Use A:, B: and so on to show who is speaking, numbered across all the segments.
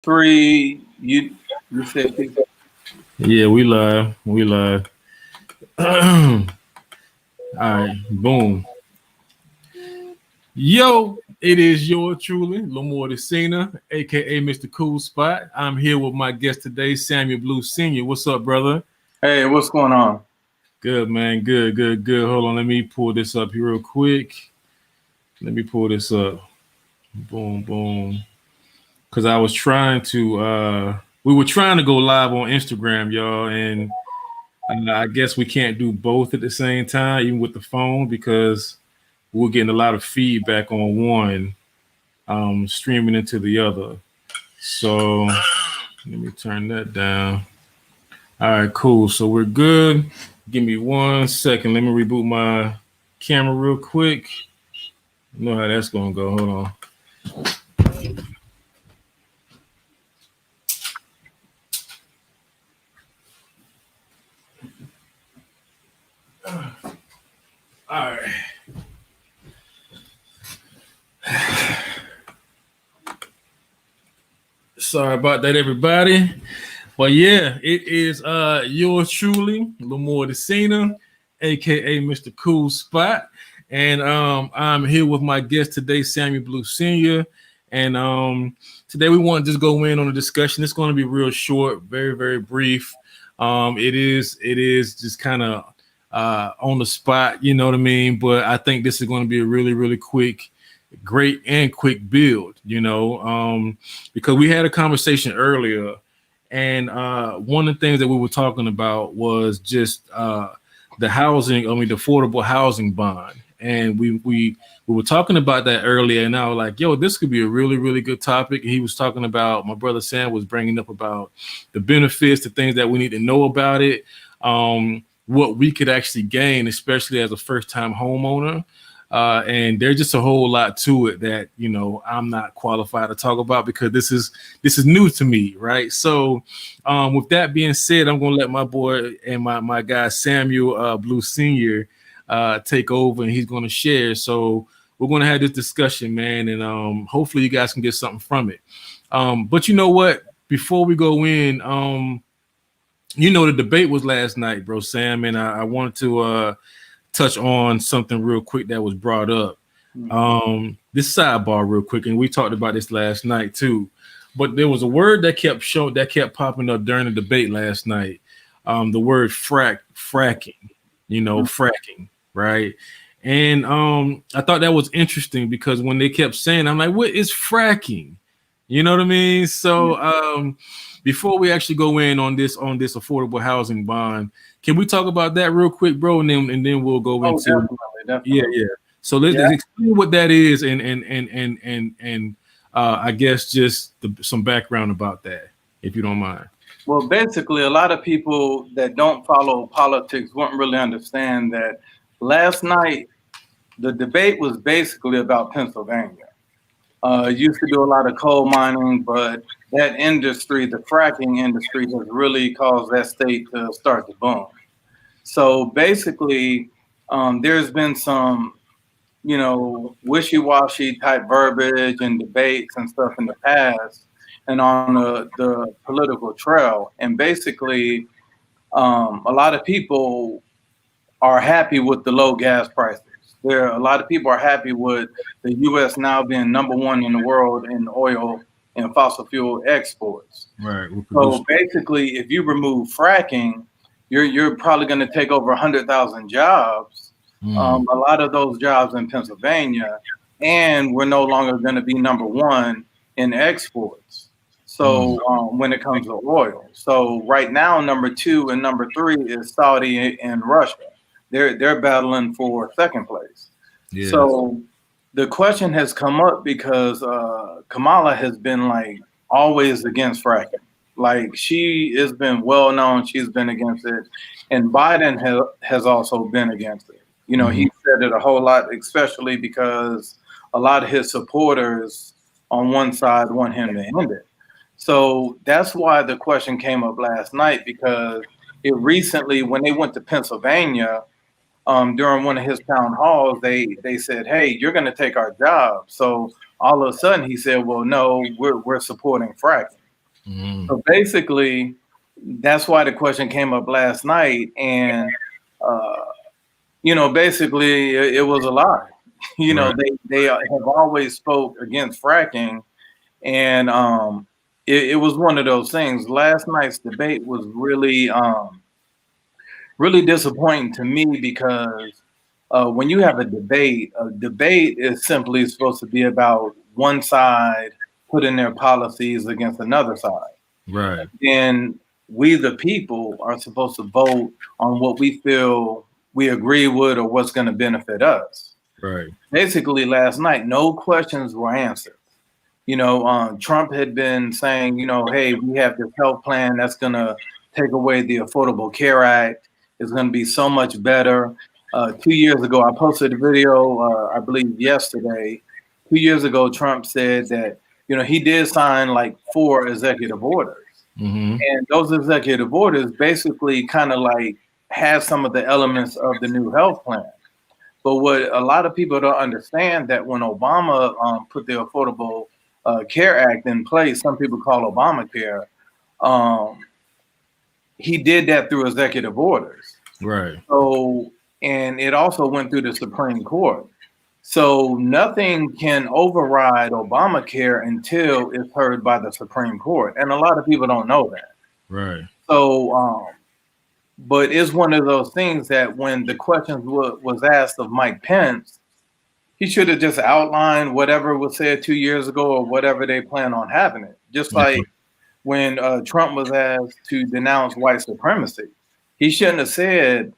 A: Three, you said
B: Yeah, we live. We live. All right, boom. Yo, it is your truly, Lamore Decina, aka Mr. Kool Spot. I'm here with my guest today, Samuel Blue Sr. What's up, brother?
A: hey, what's going on?
B: Good, man. Good, good, good. Hold on, let me pull this up here real quick. Let me pull this up. Boom, boom. Cause I was trying to we were trying to go live on Instagram, y'all, and I guess we can't do both at the same time, even with the phone, because we're getting a lot of feedback on one streaming into the other. So let me turn that down. All right, cool. So we're good. Give me 1 second. Let me reboot my camera real quick. You know how that's gonna go. Hold on. All right. Sorry about that, everybody. But yeah, it is yours truly, Lamore Decina, aka Mr. Kool Spot. And I'm here with my guest today, Samuel Blue Sr. And today we want to just go in on a discussion. It's going to be real short, very, very brief. It is just kind of on the spot, you know what I mean? But I think this is going to be a really, really great and quick build, because we had a conversation earlier, and one of the things that we were talking about was just the housing, the affordable housing bond. And we were talking about that earlier, and I was like, yo, this could be a really, really good topic. And he was talking about, my brother Sam was bringing up about the benefits, the things that we need to know about it, what we could actually gain, especially as a first-time homeowner. And there's just a whole lot to it that I'm not qualified to talk about, because this is new to me, right? So, with that being said, I'm gonna let my boy and my guy Samuel Blue Senior take over, and he's gonna share. So we're gonna have this discussion, man, and hopefully you guys can get something from it. But you know what? Before we go in, the debate was last night, bro, Sam, and I wanted to touch on something real quick that was brought up. This sidebar real quick, and we talked about this last night too. But there was a word that kept popping up during the debate last night. The word fracking, fracking, right? And I thought that was interesting, because when they kept saying, I'm like, what is fracking? You know what I mean? So before we actually go in on this affordable housing bond, can we talk about that real quick, bro? And then we'll go into
A: definitely.
B: yeah. So let's explain what that is, and I guess just some background about that, if you don't mind.
A: Well, basically, a lot of people that don't follow politics won't really understand that last night the debate was basically about Pennsylvania. Used to do a lot of coal mining, but that industry, the fracking industry, has really caused that state to start to boom. So basically, there's been some, wishy-washy type verbiage and debates and stuff in the past and on the political trail. And basically, a lot of people are happy with the low gas prices. A lot of people are happy with the U.S. now being number one in the world in oil and fossil fuel exports.
B: Right.
A: So basically, if you remove fracking, you're probably going to take over 100,000 jobs. A lot of those jobs in Pennsylvania, and we're no longer going to be number one in exports. So when it comes to oil, so right now number two and number three is Saudi and Russia. They're battling for second place.
B: Yeah.
A: So the question has come up because Kamala has been like always against fracking. Like she has been well known, she's been against it, and Biden has also been against it. He said it a whole lot, especially because a lot of his supporters on one side want him to end it. So that's why the question came up last night, because it recently, when they went to Pennsylvania, during one of his town halls, they said, "Hey, you're going to take our job." So all of a sudden, he said, "Well, no, we're supporting fracking."
B: Mm.
A: So basically, that's why the question came up last night, and uh, basically it was a lie.
B: Right.
A: They have always spoke against fracking, and it was one of those things. Last night's debate was really disappointing to me because when you have a debate is simply supposed to be about one side putting their policies against another side.
B: Right.
A: Then we, the people, are supposed to vote on what we feel we agree with or what's going to benefit us.
B: Right.
A: Basically, last night, no questions were answered. Trump had been saying, hey, we have this health plan that's going to take away the Affordable Care Act. It's going to be so much better. 2 years ago, I posted a video, I believe yesterday. 2 years ago, Trump said that, he did sign like 4 executive orders.
B: Mm-hmm.
A: And those executive orders basically kind of like have some of the elements of the new health plan. But what a lot of people don't understand that when Obama put the Affordable Care Act in place, some people call Obamacare, um, he did that through executive orders.
B: Right.
A: So, and it also went through the Supreme Court. So nothing can override Obamacare until it's heard by the Supreme Court. And a lot of people don't know that.
B: Right.
A: So, but it's one of those things that when the questions was asked of Mike Pence, he should have just outlined whatever was said 2 years ago or whatever they plan on having it. Just
B: Yeah.
A: like when Trump was asked to denounce white supremacy, he shouldn't have said,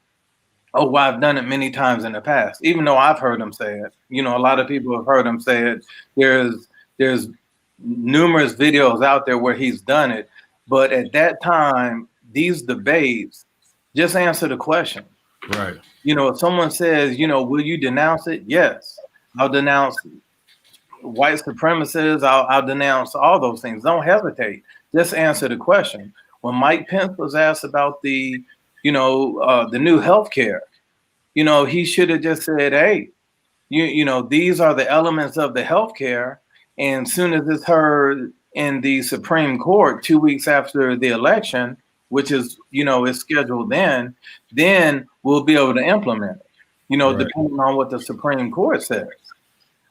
A: "Oh, well, I've done it many times in the past," even though I've heard him say it. A lot of people have heard him say it. There's numerous videos out there where he's done it, but at that time, these debates, just answer the question.
B: Right.
A: If someone says, will you denounce it? Yes, I'll denounce white supremacists. I'll denounce all those things. Don't hesitate. Just answer the question. When Mike Pence was asked about the new health care, he should have just said, hey, these are the elements of the health care. And soon as it's heard in the Supreme Court 2 weeks after the election, which is scheduled then we'll be able to implement it,
B: Right.
A: depending on what the Supreme Court says.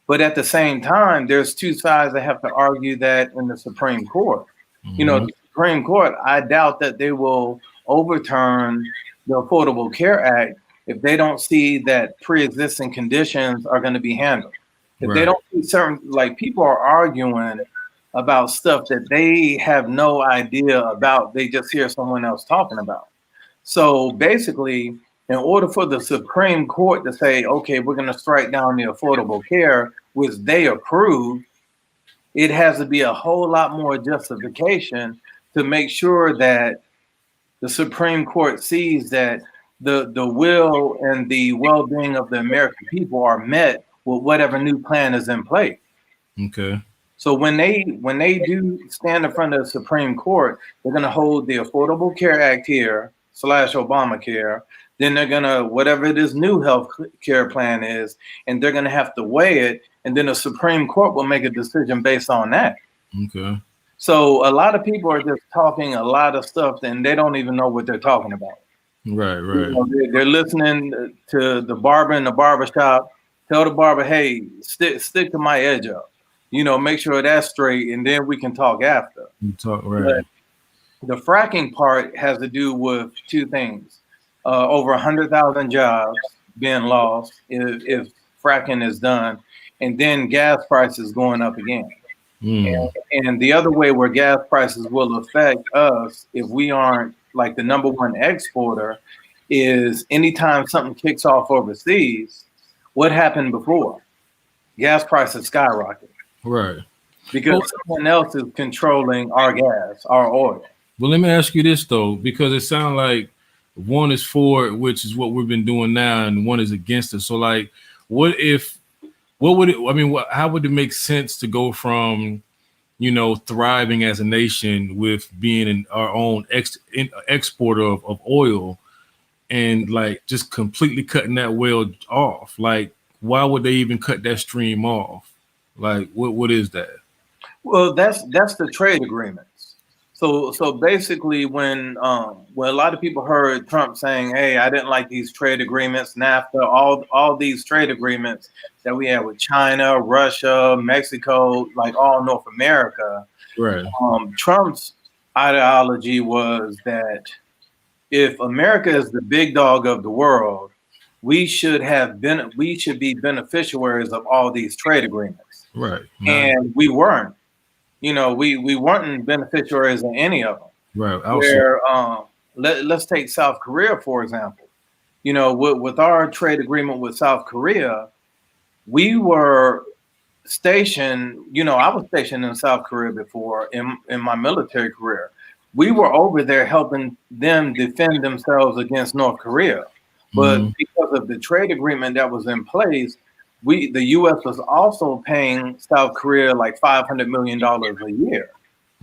A: But at the same time, there's two sides that have to argue that in the Supreme Court.
B: Mm-hmm.
A: The Supreme Court, I doubt that they will overturn the Affordable Care Act if they don't see that pre-existing conditions are going to be handled. If they
B: Right.
A: don't see certain, like people are arguing about stuff that they have no idea about, they just hear someone else talking about. So basically, in order for the Supreme Court to say, okay, we're going to strike down the Affordable Care, which they approve, it has to be a whole lot more justification to make sure that the Supreme Court sees that the will and the well-being of the American people are met with whatever new plan is in place.
B: Okay.
A: So when they do stand in front of the Supreme Court, they're going to hold the Affordable Care Act here / Obamacare. Then they're going to, whatever this new health care plan is, and they're going to have to weigh it. And then the Supreme Court will make a decision based on that.
B: Okay.
A: So a lot of people are just talking a lot of stuff and they don't even know what they're talking about.
B: Right. Right.
A: They're listening to the barber in the barber shop. Tell the barber, hey, stick to my edge up. Make sure that's straight, and then we can talk after.
B: You talk right.
A: But the fracking part has to do with two things: over 100,000 jobs being lost if fracking is done, and then gas prices going up again.
B: Mm.
A: And the other way where gas prices will affect us if we aren't like the number one exporter is anytime something kicks off overseas, what happened before? Gas prices skyrocket
B: Right.
A: because someone else is controlling our gas, our oil.
B: Well, let me ask you this though, because it sounds like one is for it, which is what we've been doing now, and one is against it. So, like, what would it? I mean, how would it make sense to go from, thriving as a nation with being our own exporter of oil, and like just completely cutting that well off? Like, why would they even cut that stream off? Like, what is that?
A: Well, that's the trade agreements. So basically, when a lot of people heard Trump saying, "Hey, I didn't like these trade agreements, NAFTA, all these trade agreements that we had with China, Russia, Mexico, like all North America,"
B: Right.
A: Trump's ideology was that if America is the big dog of the world, we should be beneficiaries of all these trade agreements,
B: Right. Not
A: and we weren't. We weren't beneficiaries of any of them.
B: right. Also.
A: Where let's take South Korea for example. With our trade agreement with South Korea, we were stationed. I was stationed in South Korea before in my military career. We were over there helping them defend themselves against North Korea, but
B: Mm-hmm.
A: because of the trade agreement that was in place, the U.S. was also paying South Korea like $500 million a year.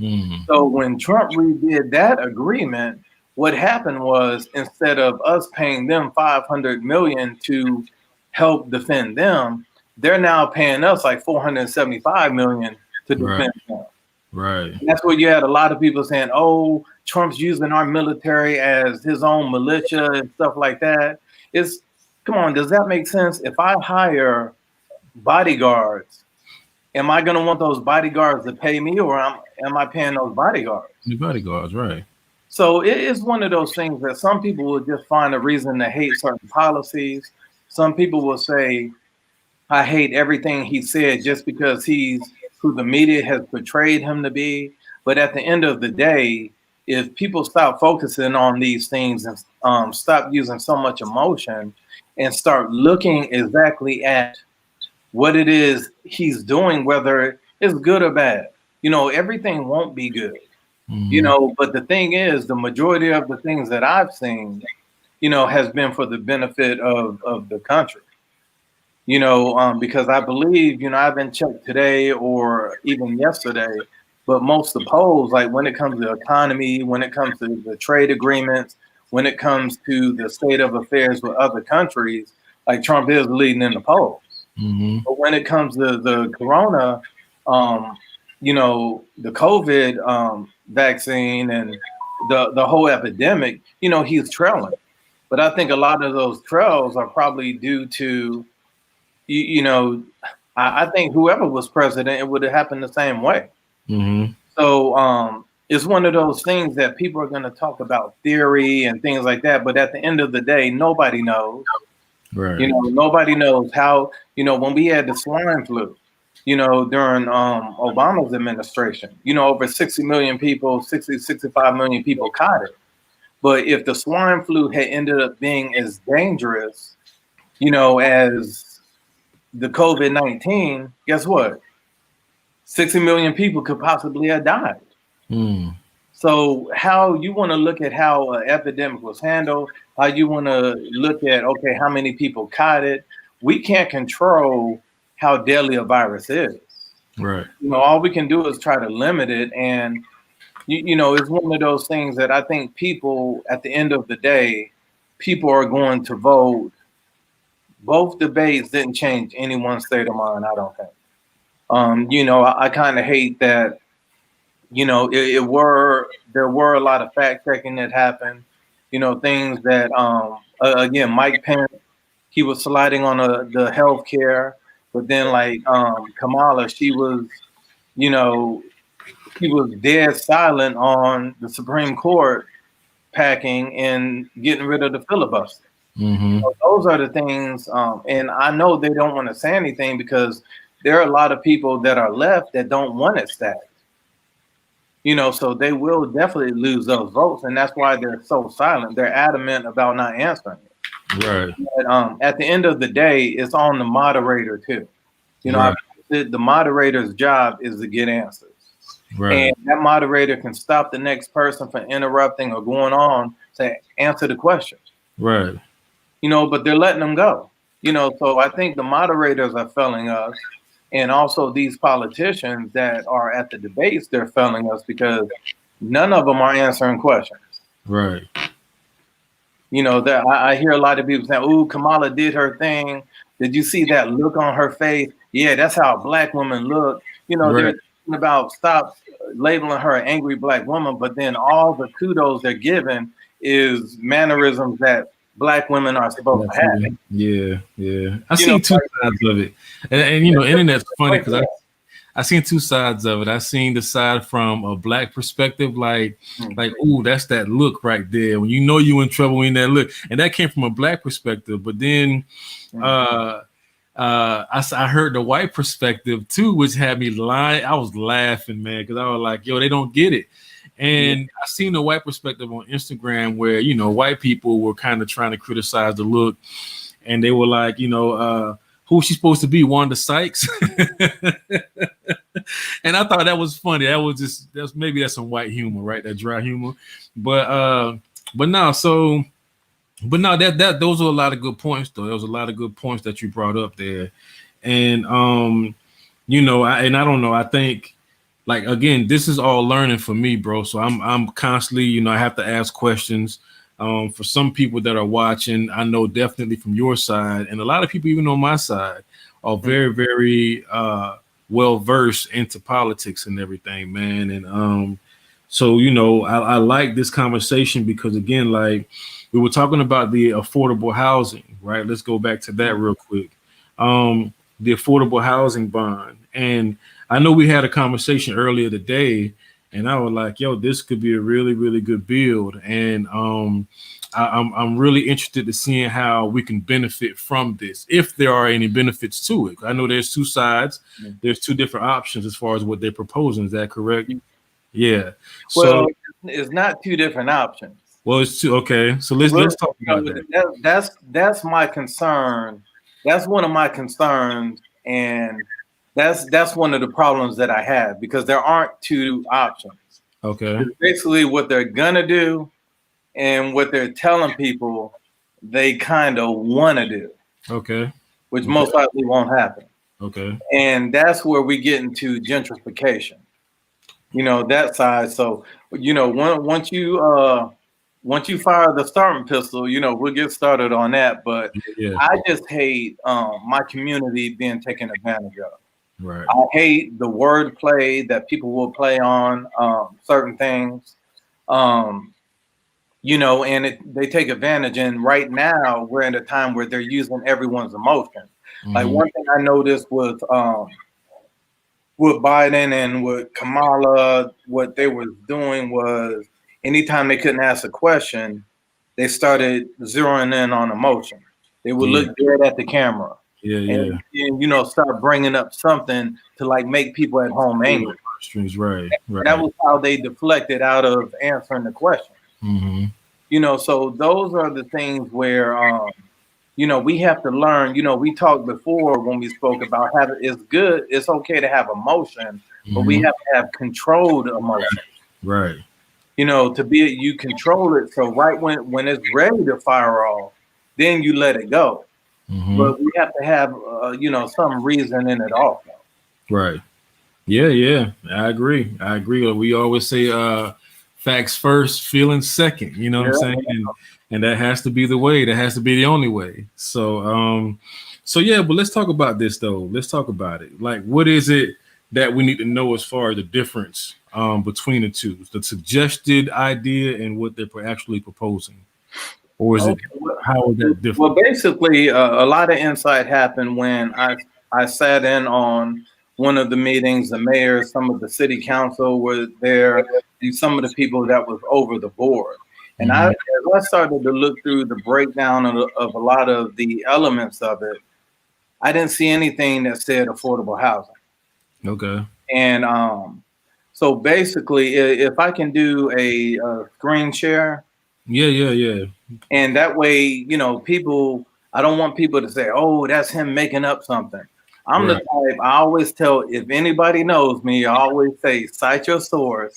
B: Mm-hmm.
A: So when Trump redid that agreement, what happened was instead of us paying them 500 million to help defend them, they're now paying us like 475 million to
B: Right.
A: defend them.
B: Right.
A: And that's where you had a lot of people saying, "Oh, Trump's using our military as his own militia and stuff like that." It's Come on, does that make sense? If I hire bodyguards, am I going to want those bodyguards to pay me, or am I paying those bodyguards?
B: The bodyguards. Right.
A: So it is one of those things that some people will just find a reason to hate certain policies. Some people will say, I hate everything he said just because he's who the media has portrayed him to be. But at the end of the day, if people stop focusing on these things and stop using so much emotion and start looking exactly at what it is he's doing, whether it's good or bad, everything won't be good.
B: Mm-hmm.
A: But the thing is, the majority of the things that I've seen, has been for the benefit of the country. Because I believe, I haven't checked today or even yesterday, but most of the polls, like when it comes to the economy, when it comes to the trade agreements, when it comes to the state of affairs with other countries, like Trump is leading in the polls.
B: Mm-hmm.
A: But when it comes to the corona, the COVID vaccine and the whole epidemic, he's trailing. But I think a lot of those trails are probably due to, you, you know, I think whoever was president, it would have happened the same way.
B: Mm-hmm.
A: So it's one of those things that people are going to talk about theory and things like that. But at the end of the day, nobody knows.
B: Right.
A: Nobody knows how, when we had the swine flu, during Obama's administration, over 60 million people, 65 million people caught it. But if the swine flu had ended up being as dangerous, as the COVID-19, guess what? 60 million people could possibly have died.
B: Mm.
A: So how you want to look at how an epidemic was handled, how you want to look at, okay, how many people caught it. We can't control how deadly a virus is.
B: Right.
A: All we can do is try to limit it. And, it's one of those things that I think people, at the end of the day, people are going to vote. Both debates didn't change anyone's state of mind, I don't think. I kind of hate that there were a lot of fact checking that happened. Things that again, Mike Pence, he was sliding on the healthcare, but then like Kamala, you know she was dead silent on the Supreme Court packing and getting rid of the filibuster.
B: Mm-hmm.
A: So those are the things, and I know they don't want to say anything because there are a lot of people that are left that don't want it stacked. So they will definitely lose those votes, and that's why they're so silent. They're adamant about not answering it.
B: Right.
A: But at the end of the day, it's on the moderator too.
B: Right.
A: The moderator's job is to get answers,
B: Right.
A: and that moderator can stop the next person from interrupting or going on. Say, answer the question.
B: Right.
A: But they're letting them go. So I think the moderators are failing us. And also these politicians that are at the debates, they're failing us because none of them are answering questions.
B: Right.
A: That I hear a lot of people saying, "Ooh, Kamala did her thing. Did you see that look on her face? Yeah, that's how a black woman look."
B: Right.
A: talking about stop labeling her an angry black woman, but then all the kudos they're given is mannerisms that black women are supposed to have.
B: Yeah, yeah. I
A: You know,
B: seen two sides of it, and you know, internet's funny because
A: like,
B: I seen two sides of it. I seen the side from a black perspective, like, ooh, that's that look right there. When you know you in trouble in that look, and that came from a black perspective. But then, I heard the white perspective too, which had me lying. I was laughing, man, because I was like, yo, they don't get it. And I seen the white perspective on Instagram where, you know, white people were kind of trying to criticize the look, and they were like, you know, who's she supposed to be, Wanda Sykes? And I thought that was funny. That was just that's some white humor, right? That dry humor. But no, that those are a lot of good points though. There was a lot of good points that you brought up there. And you know, I don't know, I think like again, this is all learning for me, bro. So I'm constantly, you know, I have to ask questions. For some people that are watching, I know definitely from your side, and a lot of people even on my side are very, very well versed into politics and everything, man. And so you know, I like this conversation because again, like we were talking about the affordable housing, right? Let's go back to that real quick. The affordable housing bond, and I know we had a conversation earlier today, and I was like, yo, this could be a really, really good build. And I'm really interested to seeing how we can benefit from this, if there are any benefits to it. I know there's two sides. There's two different options as far as what they're proposing. Is that correct? Yeah.
A: well,
B: So
A: it's not two different options.
B: well, it's two. Okay. So let's talk about that.
A: That's my concern. That's one of my concerns, and that's one of the problems that I have because there aren't two options.
B: Okay.
A: It's basically what they're gonna do and what they're telling people they kind of want to do,
B: Okay.
A: which most likely won't happen.
B: Okay.
A: And that's where we get into gentrification. You know, that side. So, you know, once you fire the starting pistol, you know, we'll get started on that. But
B: Yeah.
A: I just hate my community being taken advantage of.
B: Right.
A: I hate the wordplay that people will play on certain things. You know, and they take advantage. And right now, we're in a time where they're using everyone's emotions. Like one thing I noticed with Biden and with Kamala, what they were doing was anytime they couldn't ask a question, they started zeroing in on emotion. They would look dead at the camera. And, you know, start bringing up something to like make people at home angry.
B: Right.
A: That was how they deflected out of answering the question. You know, so those are the things where, you know, we have to learn. You know, we talked before when we spoke about having it's good. It's okay to have emotion, but we have to have controlled emotion.
B: Right.
A: You know, to be you control it. So right when it's ready to fire off, then you let it go. But we have to have, you know, some reason in it also.
B: Right. Yeah. I agree. We always say facts first, feelings second. You know what I'm saying? And that has to be the way. That has to be the only way. So yeah, but let's talk about this though. Let's talk about it. Like, what is it that we need to know as far as the difference between the two, the suggested idea and what they're actually proposing? Or is it how is that different?
A: Well, basically, a lot of insight happened when I sat in on one of the meetings. The mayor, some of the city council were there, and some of the people that was over the board. And as I started to look through the breakdown of a lot of the elements of it, I didn't see anything that said affordable housing.
B: Okay.
A: And so basically, if I can do a screen share.
B: Yeah.
A: And that way, you know, I don't want people to say, oh, that's him making up something. I'm the type, I always tell, if anybody knows me, I always say, cite your source.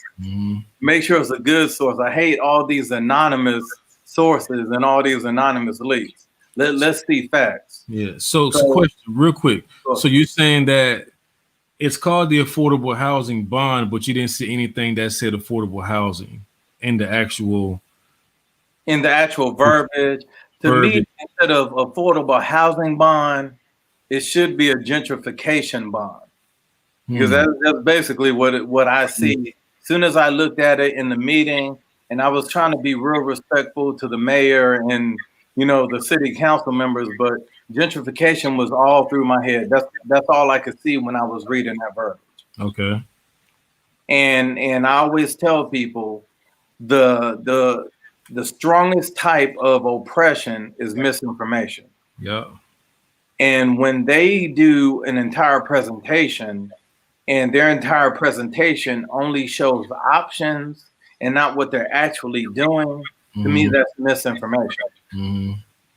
A: Make sure it's a good source. I hate all these anonymous sources and all these anonymous leaks. Let's see facts.
B: Yeah. So question real quick. So you're saying that it's called the affordable housing bond, but you didn't see anything that said affordable housing in the actual
A: verbiage. To me, instead of affordable housing bond, it should be a gentrification bond. because that's basically what I see. As soon as I looked at it in the meeting, and I was trying to be real respectful to the mayor and the city council members, but gentrification was all through my head. That's all I could see when I was reading that verbiage.
B: Okay.
A: And I always tell people the strongest type of oppression is misinformation.
B: Yeah.
A: And when they do an entire presentation and their entire presentation only shows options and not what they're actually doing, to me, that's misinformation.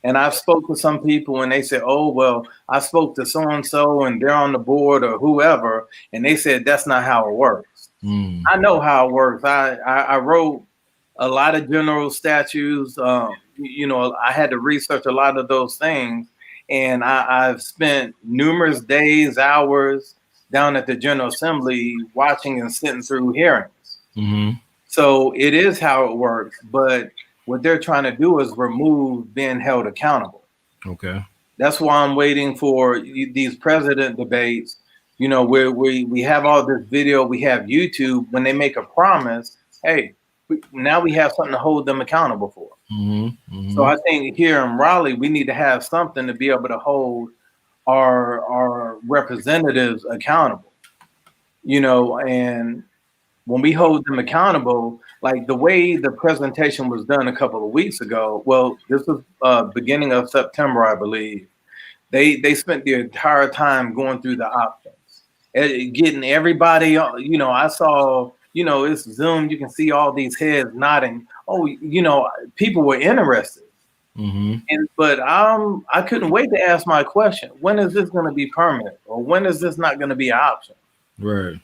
A: And I've spoke to some people and they say, oh, well, I spoke to so-and-so and they're on the board or whoever, and they said that's not how it works. I know how it works. I wrote a lot of general statutes. I had to research a lot of those things. And I've spent numerous days, hours down at the General Assembly watching and sitting through hearings. So it is how it works. But what they're trying to do is remove being held accountable.
B: Okay.
A: That's why I'm waiting for these president debates, where we have all this video, we have YouTube. When they make a promise, hey, now we have something to hold them accountable for. So I think here in Raleigh, we need to have something to be able to hold our representatives accountable, and when we hold them accountable, like the way the presentation was done a couple of weeks ago, well, this was beginning of September, I believe. They spent the entire time going through the options, getting everybody, I saw, it's Zoom, you can see all these heads nodding. Oh, people were interested. But I couldn't wait to ask my question. When is this going to be permanent? Or when is this not going to be an option?
B: Right.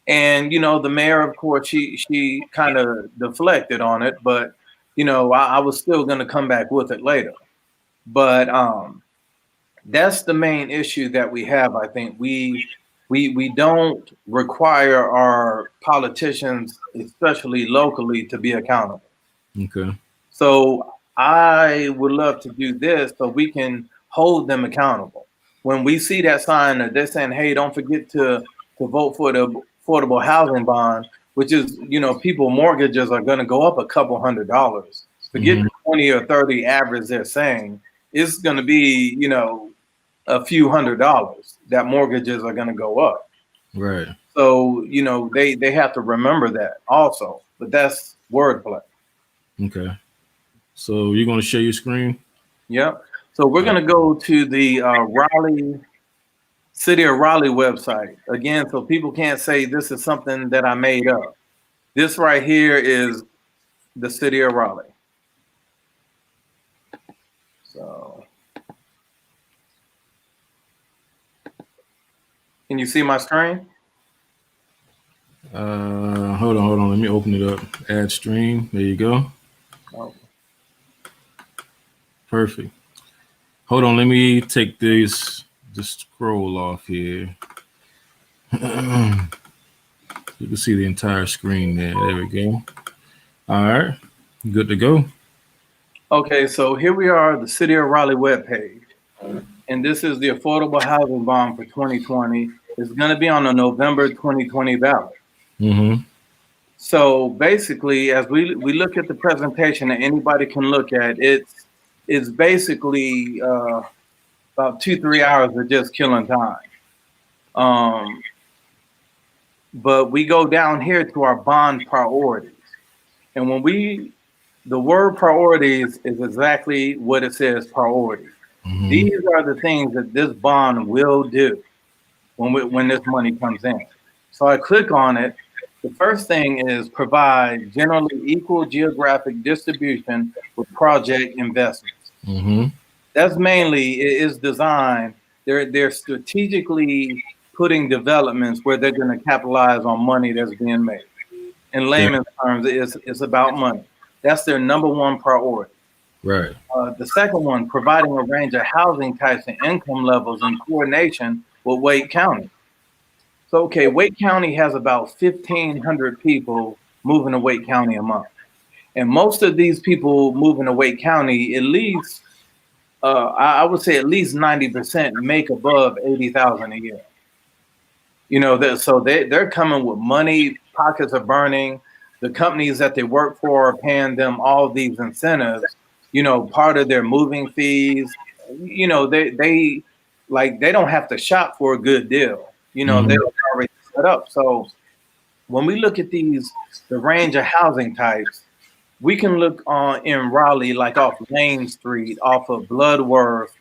A: And, the mayor, of course, she kind of deflected on it, but, I was still going to come back with it later. But that's the main issue that we have. I think we don't require our politicians, especially locally, to be accountable.
B: Okay.
A: So I would love to do this so we can hold them accountable. When we see that sign that they're saying, hey, don't forget to vote for the affordable housing bond, which is, people mortgages are going to go up a couple $100s. Forget the 20 or 30 average they're saying. It's going to be, a few $100s that mortgages are going to go up.
B: Right.
A: So, they have to remember that also. But that's wordplay.
B: Okay. So you're going to share your screen?
A: Yep. So we're going to go to the Raleigh, City of Raleigh website. Again, so people can't say this is something that I made up. This right here is the City of Raleigh. So, can you see my screen?
B: Hold on. Let me open it up. Add stream. There you go.
A: Oh.
B: Perfect. Hold on. Let me take this. Just scroll off here. You can see the entire screen there. There we go. All right. Good to go.
A: Okay, so here we are, the City of Raleigh webpage. And this is the affordable housing bond for 2020. It's going to be on the November 2020 ballot. So basically, as we look at the presentation that anybody can look at, it's basically about 2-3 hours of just killing time. But we go down here to our bond priorities. And the word priorities is exactly what it says, priorities. These are the things that this bond will do when this money comes in. So I click on it. The first thing is provide generally equal geographic distribution with project investments. That's mainly, it is designed, they're strategically putting developments where they're going to capitalize on money that's being made. In layman's terms, it's about money. That's their number one priority.
B: Right.
A: The second one, providing a range of housing types and income levels in coordination with Wake County. So, okay, Wake County has about 1,500 people moving to Wake County a month. And most of these people moving to Wake County, at least, I would say at least 90% make above $80,000 a year. So they're coming with money, pockets are burning. The companies that they work for are paying them all these incentives. Part of their moving fees. They like they don't have to shop for a good deal.
B: Hmm.
A: They're already set up. So when we look at the range of housing types, we can look on in Raleigh, like off Lane Street, off of Bloodworth,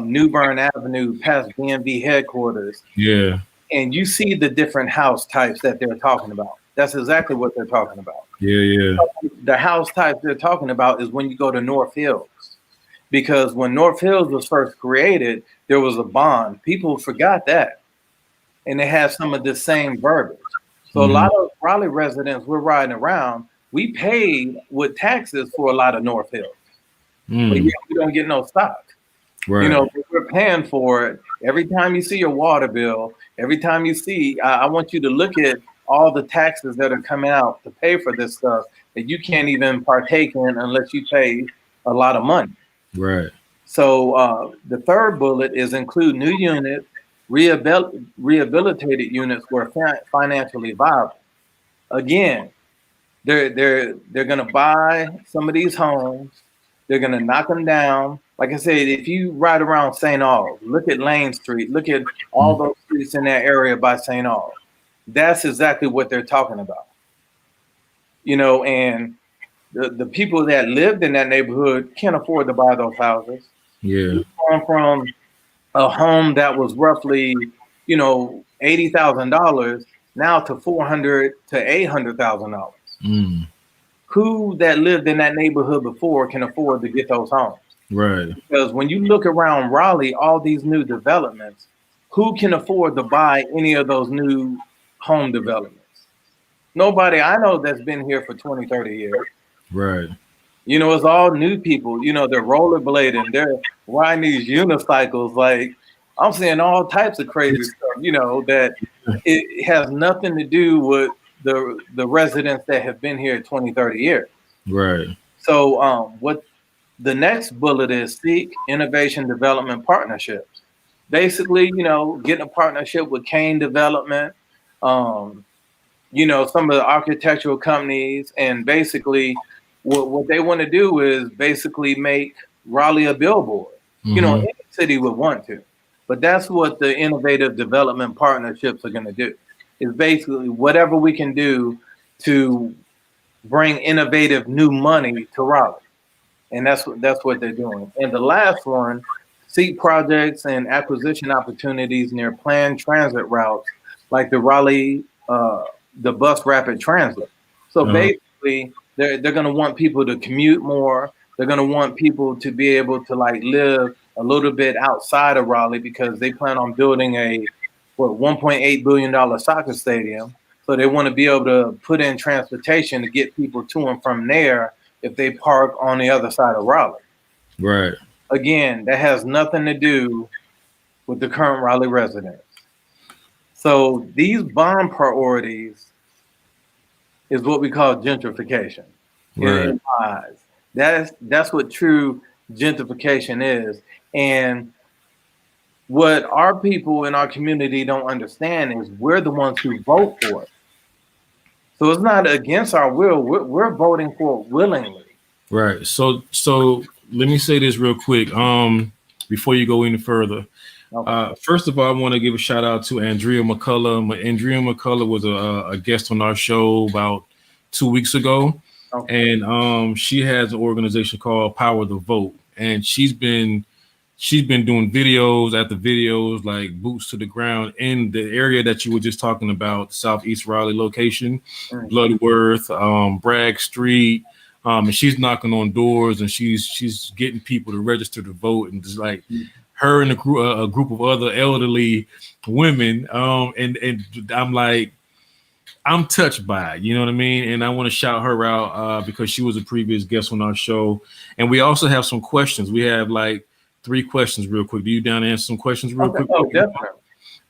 A: New Bern Avenue, past BNB headquarters,
B: Yeah.
A: and you see the different house types that they're talking about. That's exactly what they're talking about.
B: Yeah. Yeah.
A: The house type they're talking about is when you go to North Hills. Because when North Hills was first created, there was a bond. People forgot that. And they had some of the same verbiage. So a
B: Hmm.
A: lot of Raleigh residents we're riding around, we paid with taxes for a lot of North Hills. But
B: Mm.
A: yet we don't get no stock.
B: Right.
A: We're paying for it. Every time you see your water bill, every time you see, I want you to look at all the taxes that are coming out to pay for this stuff that you can't even partake in unless you pay a lot of money.
B: Right.
A: So the third bullet is include new units, rehabilitated units where financially viable. Again, they're gonna buy some of these homes. They're gonna knock them down. Like I said, if you ride around St. Aug, look at Lane Street, look at all
B: Mhm.
A: those streets in that area by St. Aug. That's exactly what they're talking about. And the people that lived in that neighborhood can't afford to buy those houses.
B: Yeah.
A: We've gone from a home that was roughly, $80,000 now to 400 to $800,000.
B: Mm.
A: Who that lived in that neighborhood before can afford to get those homes?
B: Right.
A: Because when you look around Raleigh, all these new developments, who can afford to buy any of those new home developments? Nobody I know that's been here for 20, 30 years.
B: Right.
A: It's all new people. They're rollerblading, they're riding these unicycles. Like, I'm seeing all types of crazy
B: It's,
A: stuff, that it has nothing to do with the residents that have been here 20, 30 years.
B: right.
A: So what the next bullet is seek innovation development partnerships. Basically, getting a partnership with Kane Development, um, some of the architectural companies, and basically what they want to do is basically make Raleigh a billboard.
B: Hmm.
A: Any city would want to, but that's what the innovative development partnerships are going to do. Is basically whatever we can do to bring innovative new money to Raleigh, and that's what they're doing. And the last one, seek projects and acquisition opportunities near planned transit routes, like the Raleigh, the bus rapid transit. So
B: Uh,
A: basically, they're going to want people to commute more. They're going to want people to be able to like live a little bit outside of Raleigh because they plan on building a $1.8 billion soccer stadium. So they want to be able to put in transportation to get people to and from there if they park on the other side of Raleigh.
B: right.
A: Again, that has nothing to do with the current Raleigh residents. So these bond priorities is what we call gentrification
B: Right.
A: in my eyes. That's what true gentrification is. And what our people in our community don't understand is we're the ones who vote for it. So it's not against our will. We're voting for it willingly.
B: Right. So let me say this real quick. Before you go any further.
A: Okay.
B: First of all, I want to give a shout out to Andrea McCullough. Andrea McCullough was a guest on our show about 2 weeks ago,
A: Okay.
B: and she has an organization called Power the Vote, and she's been doing videos after videos, like boots to the ground in the area that you were just talking about, Southeast Raleigh location,
A: Mm.
B: Bloodworth, Bragg Street. And she's knocking on doors and she's getting people to register to vote, and just like her and a group of other elderly women. And I'm like, I'm touched by it, you know what I mean? And I want to shout her out because she was a previous guest on our show. And we also have some questions. We have like 3 questions real quick. Do you down to answer some questions real
A: Okay.
B: quick?
A: Oh, definitely.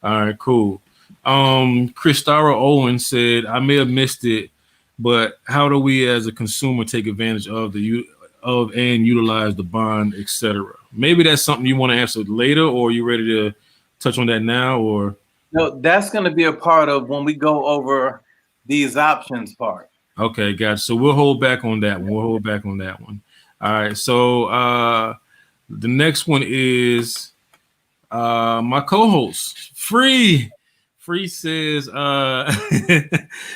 B: All right, cool. Christara Owen said, I may have missed it, but how do we as a consumer take advantage of of and utilize the bond, etc.? Maybe that's something you want to answer later, or you ready to touch on that now, or
A: No, that's going to be a part of when we go over these options part.
B: Okay, gotcha. So we'll hold back on that one. We'll hold back on that one. All right. So the next one is my co-host, Free. Free says,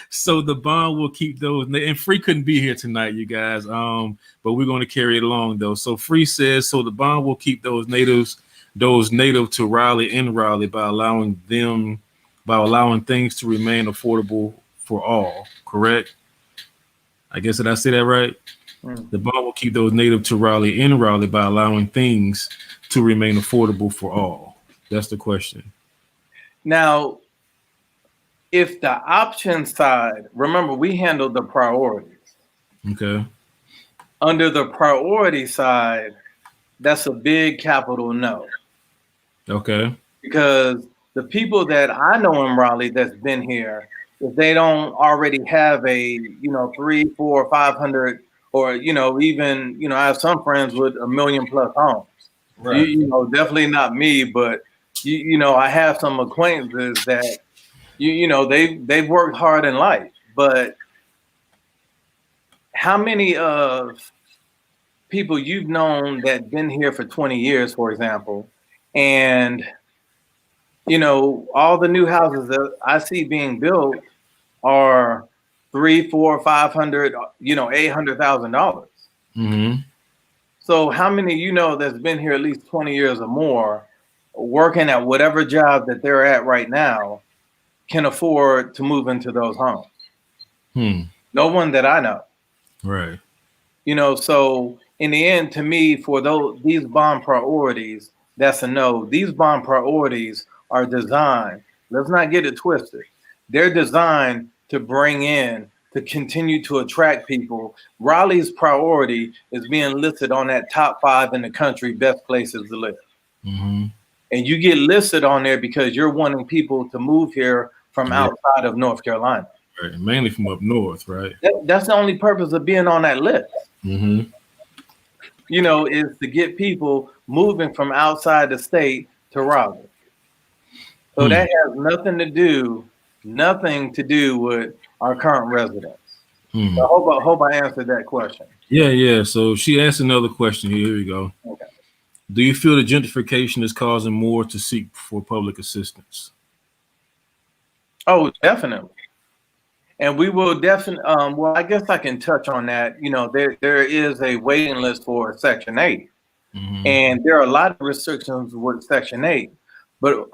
B: so the bond will keep those, and Free couldn't be here tonight, you guys. But we're going to carry it along though. So Free says, so the bond will keep those native to Raleigh in Raleigh by allowing things to remain affordable for all. Correct? I guess did I say that right? The bond will keep those native to Raleigh in Raleigh by allowing things to remain affordable for all. That's the question.
A: Now, if the option side, remember we handled the priorities.
B: Okay.
A: Under the priority side, that's a big capital no.
B: Okay.
A: Because the people that I know in Raleigh that's been here, if they don't already have a 3, 4, 500, or even I have some friends with 1 million plus homes.
B: Right.
A: Definitely not me, but I have some acquaintances that they've worked hard in life. But how many of people you've known that been here for 20 years, for example, and all the new houses that I see being built are 3, 4, 500, $800,000.
B: Mm-hmm.
A: So how many that's been here at least 20 years or more, working at whatever job that they're at right now, can afford to move into those homes? No one that I know.
B: Right.
A: So in the end, to me, for these bond priorities, that's a no. These bond priorities are designed, let's not get it twisted. They're designed to to continue to attract people. Raleigh's priority is being listed on that top 5 in the country, best places to live.
B: Mm-hmm.
A: And you get listed on there because you're wanting people to move here from outside of North Carolina.
B: Right. Mainly from up north, right?
A: That's the only purpose of being on that list.
B: Mm-hmm.
A: Is to get people moving from outside the state to Raleigh. So that has nothing to do with our current residents. So I hope I answered that question.
B: Yeah. So she asked another question here. Here we go.
A: Okay.
B: Do you feel the gentrification is causing more to seek for public assistance?
A: Oh, definitely. And we will definitely, well, I guess I can touch on that. There is a waiting list for Section 8.
B: Mm-hmm.
A: And there are a lot of restrictions with Section 8. But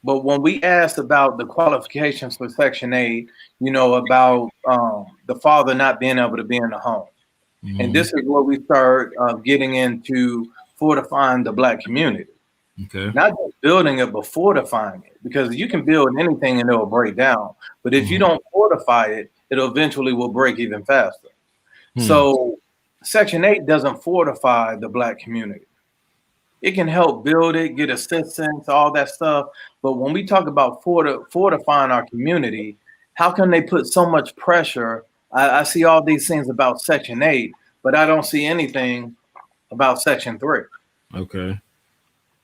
A: when we asked about the qualifications for Section 8, about the father not being able to be in the home.
B: Mm-hmm.
A: And this is where we start getting into fortifying the Black community.
B: Okay.
A: Not just building it, but fortifying it. Because you can build anything and it will break down. But if you don't fortify it, it eventually will break even faster. So Section 8 doesn't fortify the Black community. It can help build it, get assistance, all that stuff. But when we talk about fortifying our community, how can they put so much pressure? I see all these things about Section 8, but I don't see anything about Section 3.
B: Okay.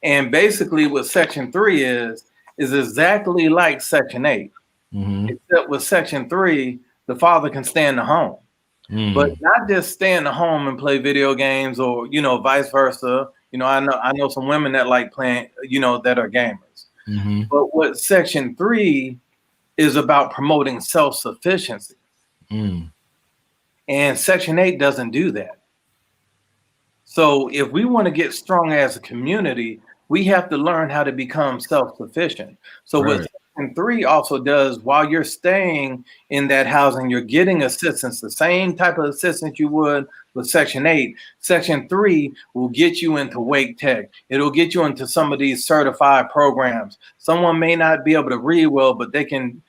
A: And basically what Section 3 is exactly like Section 8. Mm-hmm. Except with Section 3, the father can stay in the home. But not just stay in the home and play video games or, vice versa. I know some women that like playing, that are gamers. Mm-hmm. But what Section 3 is about promoting self-sufficiency. And Section 8 doesn't do that. So if we want to get strong as a community, we have to learn how to become self-sufficient. So what Section 3 also does, while you're staying in that housing, you're getting assistance, the same type of assistance you would with Section 8. Section 3 will get you into Wake Tech. It'll get you into some of these certified programs. Someone may not be able to read well, but they can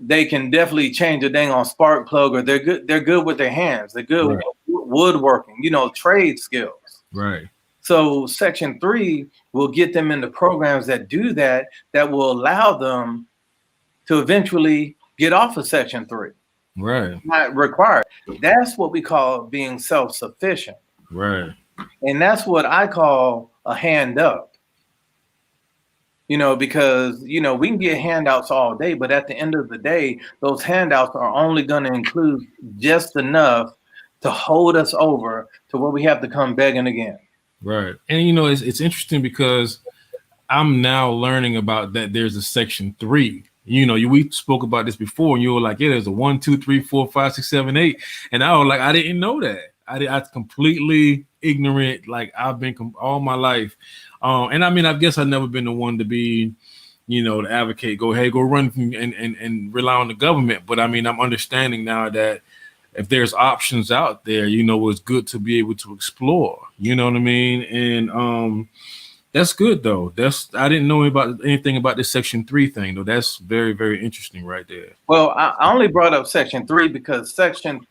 A: definitely change a dang on spark plug, or they're good with their hands. They're good with woodworking, trade skills.
B: Right.
A: So Section 3 will get them into programs that do that will allow them to eventually get off of Section 3.
B: Right.
A: Not required. That's what we call being self-sufficient.
B: Right.
A: And that's what I call a hand up. because we can get handouts all day, but at the end of the day, those handouts are only going to include just enough to hold us over to where we have to come begging again.
B: Right. And it's interesting because I'm now learning about that there's a section 3. We spoke about this before, and you were like, yeah, there's a 1, 2, 3, 4, 5, 6, 7, 8. And I was like, I didn't know that. I completely ignorant. Like I've been all my life. And I mean, I guess I've never been the one to be, to advocate, go run and rely on the government. But I mean, I'm understanding now that if there's options out there, it's good to be able to explore. You know what I mean? And that's good though. I didn't know anything about this Section 3 thing though. That's very, very interesting right there.
A: Well, I only brought up Section 3 because Section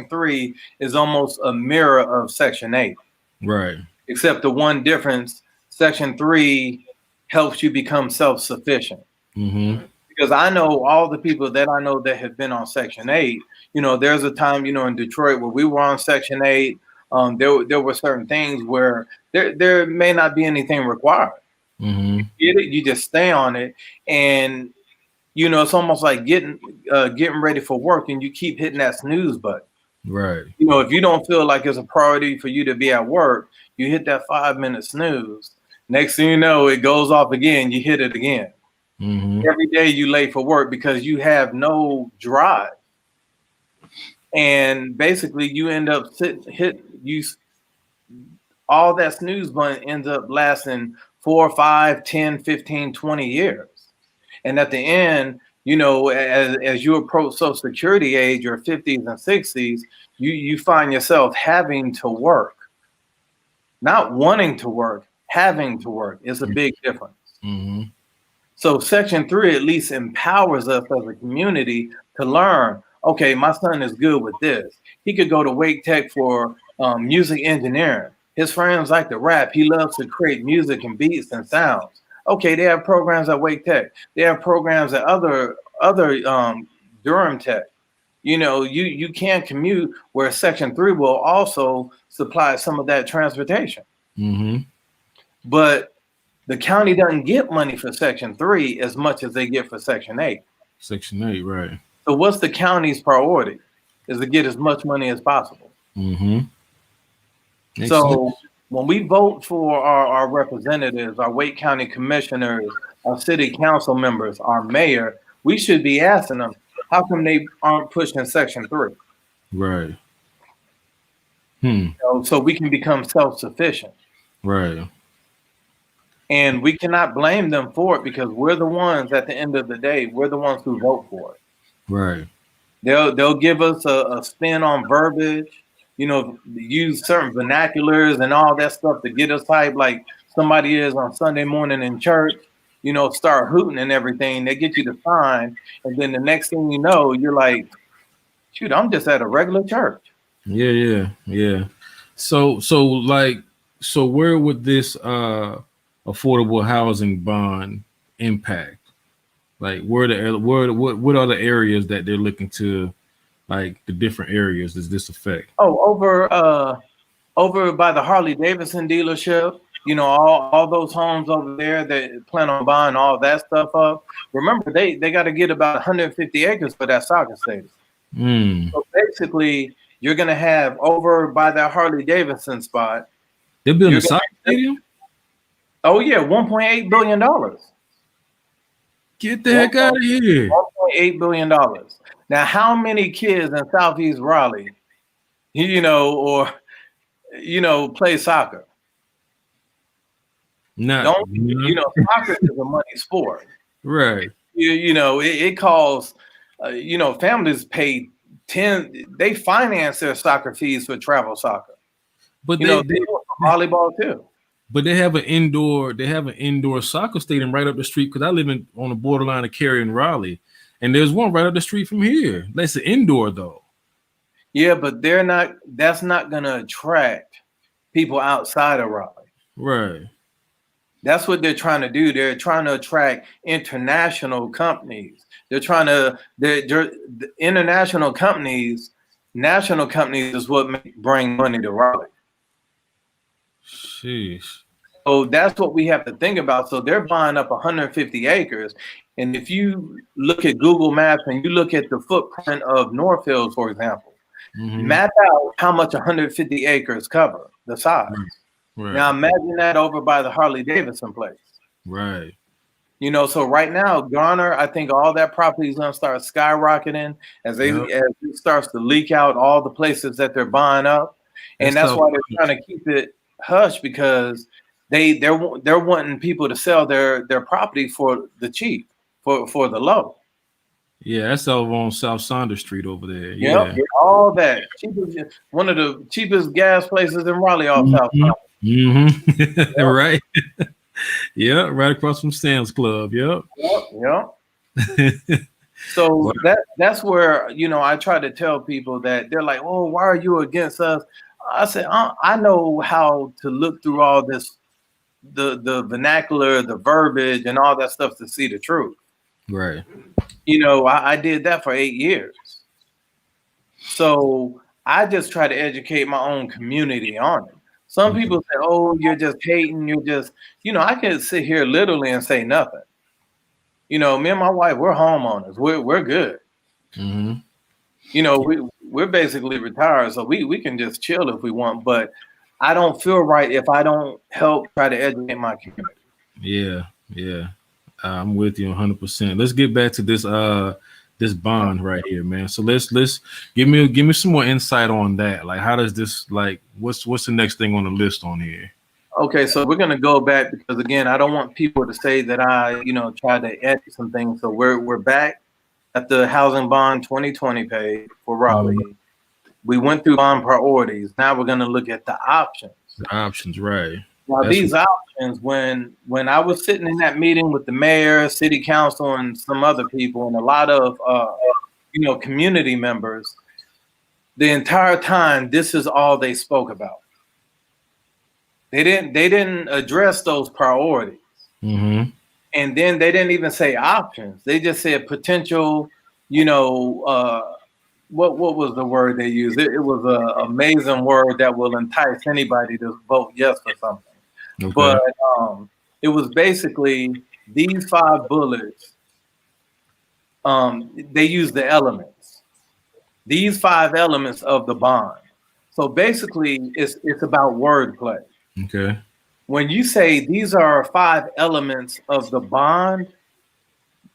A: 3 is almost a mirror of Section 8.
B: Right.
A: Except the one difference, Section 3 helps you become self-sufficient.
B: Mm-hmm.
A: Because I know all the people that I know that have been on Section 8. There's a time, in Detroit where we were on Section 8. There were certain things where there may not be anything required.
B: Mm-hmm.
A: You get it, you just stay on it, and it's almost like getting ready for work, and you keep hitting that snooze button.
B: Right.
A: If you don't feel like it's a priority for you to be at work, you hit that 5-minute snooze. Next thing you know, it goes off again. You hit it again.
B: Mm-hmm.
A: Every day you late for work because you have no drive. And basically you end up all that snooze button ends up lasting 4, 5, 10, 15, 20 years. And at the end, as you approach Social Security age, your 50s and 60s, you find yourself having to work. Not wanting to work, having to work is a big difference.
B: Mm-hmm.
A: So Section 3 at least empowers us as a community to learn, okay, my son is good with this. He could go to Wake Tech for music engineering. His friends like to rap. He loves to create music and beats and sounds. Okay, they have programs at Wake Tech. They have programs at other Durham Tech. You can commute where Section 3 will also supply some of that transportation.
B: Mm-hmm.
A: But the county doesn't get money for Section 3 as much as they get for Section 8.
B: Section 8, right.
A: So what's the county's priority? Is to get as much money as possible.
B: Mm-hmm.
A: So when we vote for our representatives, our Wake County commissioners, our city council members, our mayor, we should be asking them, how come they aren't pushing Section 3?
B: Right.
A: So we can become self-sufficient.
B: Right.
A: And we cannot blame them for it because we're the ones at the end of the day, we're the ones who vote for it.
B: Right.
A: They'll give us a spin on verbiage, use certain vernaculars and all that stuff to get us hyped like somebody is on Sunday morning in church, start hooting and everything. They get you to sign. And then the next thing you know, you're like, shoot, I'm just at a regular church.
B: Yeah. So where would this affordable housing bond impact? Like what are the areas that they're looking to, like the different areas does this affect?
A: Oh, over by the Harley Davidson dealership, all those homes over there that plan on buying all that stuff up. Remember, they got to get about 150 acres for that soccer stadium. So basically, you're gonna have over by that Harley Davidson spot.
B: They're building a soccer stadium?
A: Oh yeah, $1.8 billion.
B: Get the heck out of here.
A: $1.8 billion. Now, how many kids in Southeast Raleigh, play soccer?
B: Not,
A: soccer is a money sport.
B: Right.
A: It calls, families pay they finance their soccer fees for travel soccer.
B: But
A: they do volleyball too.
B: But they have an indoor soccer stadium right up the street because I live on the borderline of Cary and Raleigh, and there's one right up the street from here. That's an indoor though.
A: Yeah, but that's not gonna attract people outside of Raleigh.
B: Right.
A: That's what they're trying to do. They're trying to attract international companies. The international companies, national companies is what bring money to Raleigh.
B: Sheesh.
A: So that's what we have to think about. So they're buying up 150 acres. And if you look at Google Maps and you look at the footprint of Northfield, for example, map out how much 150 acres cover, the size.
B: Right.
A: Now imagine that over by the Harley Davidson place.
B: Right.
A: You know, so right now, Garner, I think all that property is going to start skyrocketing as it starts to leak out all the places that they're buying up, and that's why they're trying to keep it hush, because they're wanting people to sell their property for the cheap, for the low.
B: Yeah, that's over on South Saunders Street over there.
A: Yep, all that cheapest, one of the cheapest gas places in Raleigh off South Saunders.
B: Yep. Right. Yeah, right across from Sam's Club. Yep.
A: So that's where, you know, I try to tell people that they're like, oh, why are you against us? I said, I know how to look through all this, the vernacular, the verbiage, and all that stuff to see the truth.
B: Right.
A: You know, I did that for 8 years. So I just try to educate my own community on it. Some people say, oh, you're just hating. You're just, you know, I can sit here literally and say nothing. You know, me and my wife, we're homeowners. We're good.
B: Mm-hmm.
A: You know, we're basically retired, so we can just chill if we want. But I don't feel right if I don't help try to educate my community.
B: Yeah. I'm with you 100%. Let's get back to this bond right here, man. So let's give me some more insight on that. Like, how does this, like, what's the next thing on the list on here?
A: Okay, so we're gonna go back because again, I don't want people to say that I, you know, tried to edit some things. So we're back at the Housing Bond 2020 page for Raleigh. We went through bond priorities. Now we're gonna look at the options.
B: The options, right?
A: Now these options, when I was sitting in that meeting with the mayor, city council, and some other people, and a lot of you know, community members, the entire time this is all they spoke about. They didn't address those priorities.
B: Mm-hmm.
A: And then they didn't even say options. They just said potential, you know, what was the word they used? It was an amazing word that will entice anybody to vote yes for something. Okay. But it was basically these 5 bullets. They used the elements. These 5 elements of the bond. So basically, it's about wordplay.
B: Okay.
A: When you say these are 5 elements of the bond,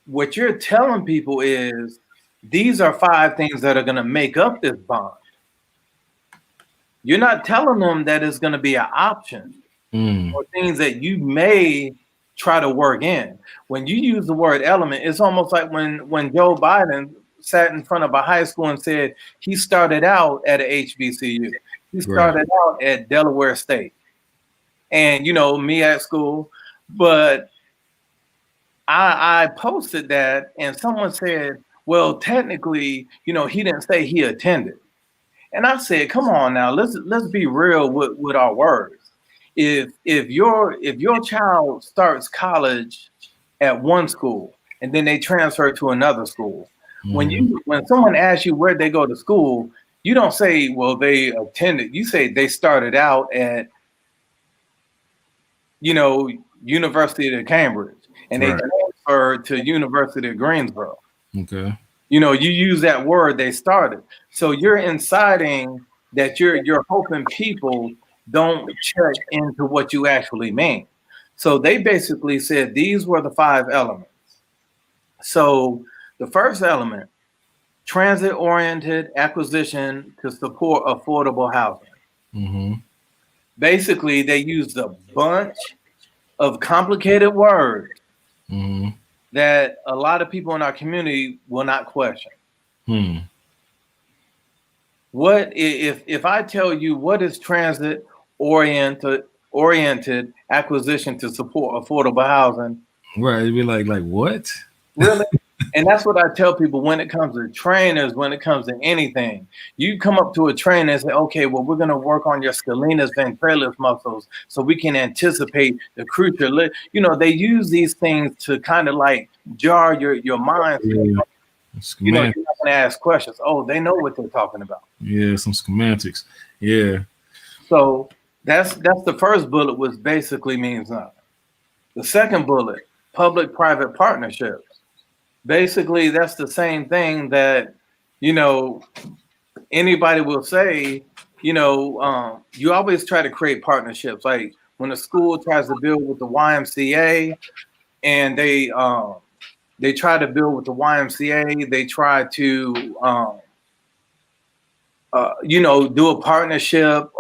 A: what you're telling people is these are 5 things that are going to make up this bond. You're not telling them that it's going to be an option or things that you may try to work in. When you use the word element, it's almost like when Joe Biden sat in front of a high school and said he started out at a HBCU. He started out at Delaware State. And, you know, me at school, but I posted that and someone said, well, technically, you know, he didn't say he attended. And I said, come on now, let's be real with our words. If your child starts college at one school and then they transfer to another school, when someone asks you where they go to school, you don't say, well, they attended. You say they started out at, you know, University of Cambridge, and they transferred to University of Greensboro.
B: Okay.
A: You know, you use that word, they started. So you're inciting that you're hoping people don't check into what you actually mean. So they basically said these were the 5 elements. So the first element, transit-oriented acquisition to support affordable housing. Mm-hmm. Basically, they used a bunch of complicated words that a lot of people in our community will not question. What if I tell you what is transit oriented acquisition to support affordable housing?
B: Right, it'd be like what?
A: Really? And that's what I tell people when it comes to trainers, when it comes to anything. You come up to a trainer and say, okay, well, we're going to work on your scalenus ventralis muscles so we can anticipate the cruciate. You know, they use these things to kind of like jar your mind. Yeah. You know, you're not going to ask questions. Oh, they know what they're talking about.
B: Yeah, some schematics. Yeah.
A: So That's the first bullet, which basically means nothing. The second bullet, public-private partnerships. Basically, that's the same thing that, you know, anybody will say, you always try to create partnerships. Like when a school tries to build with the YMCA, and they try to build with the YMCA, they try to do a partnership.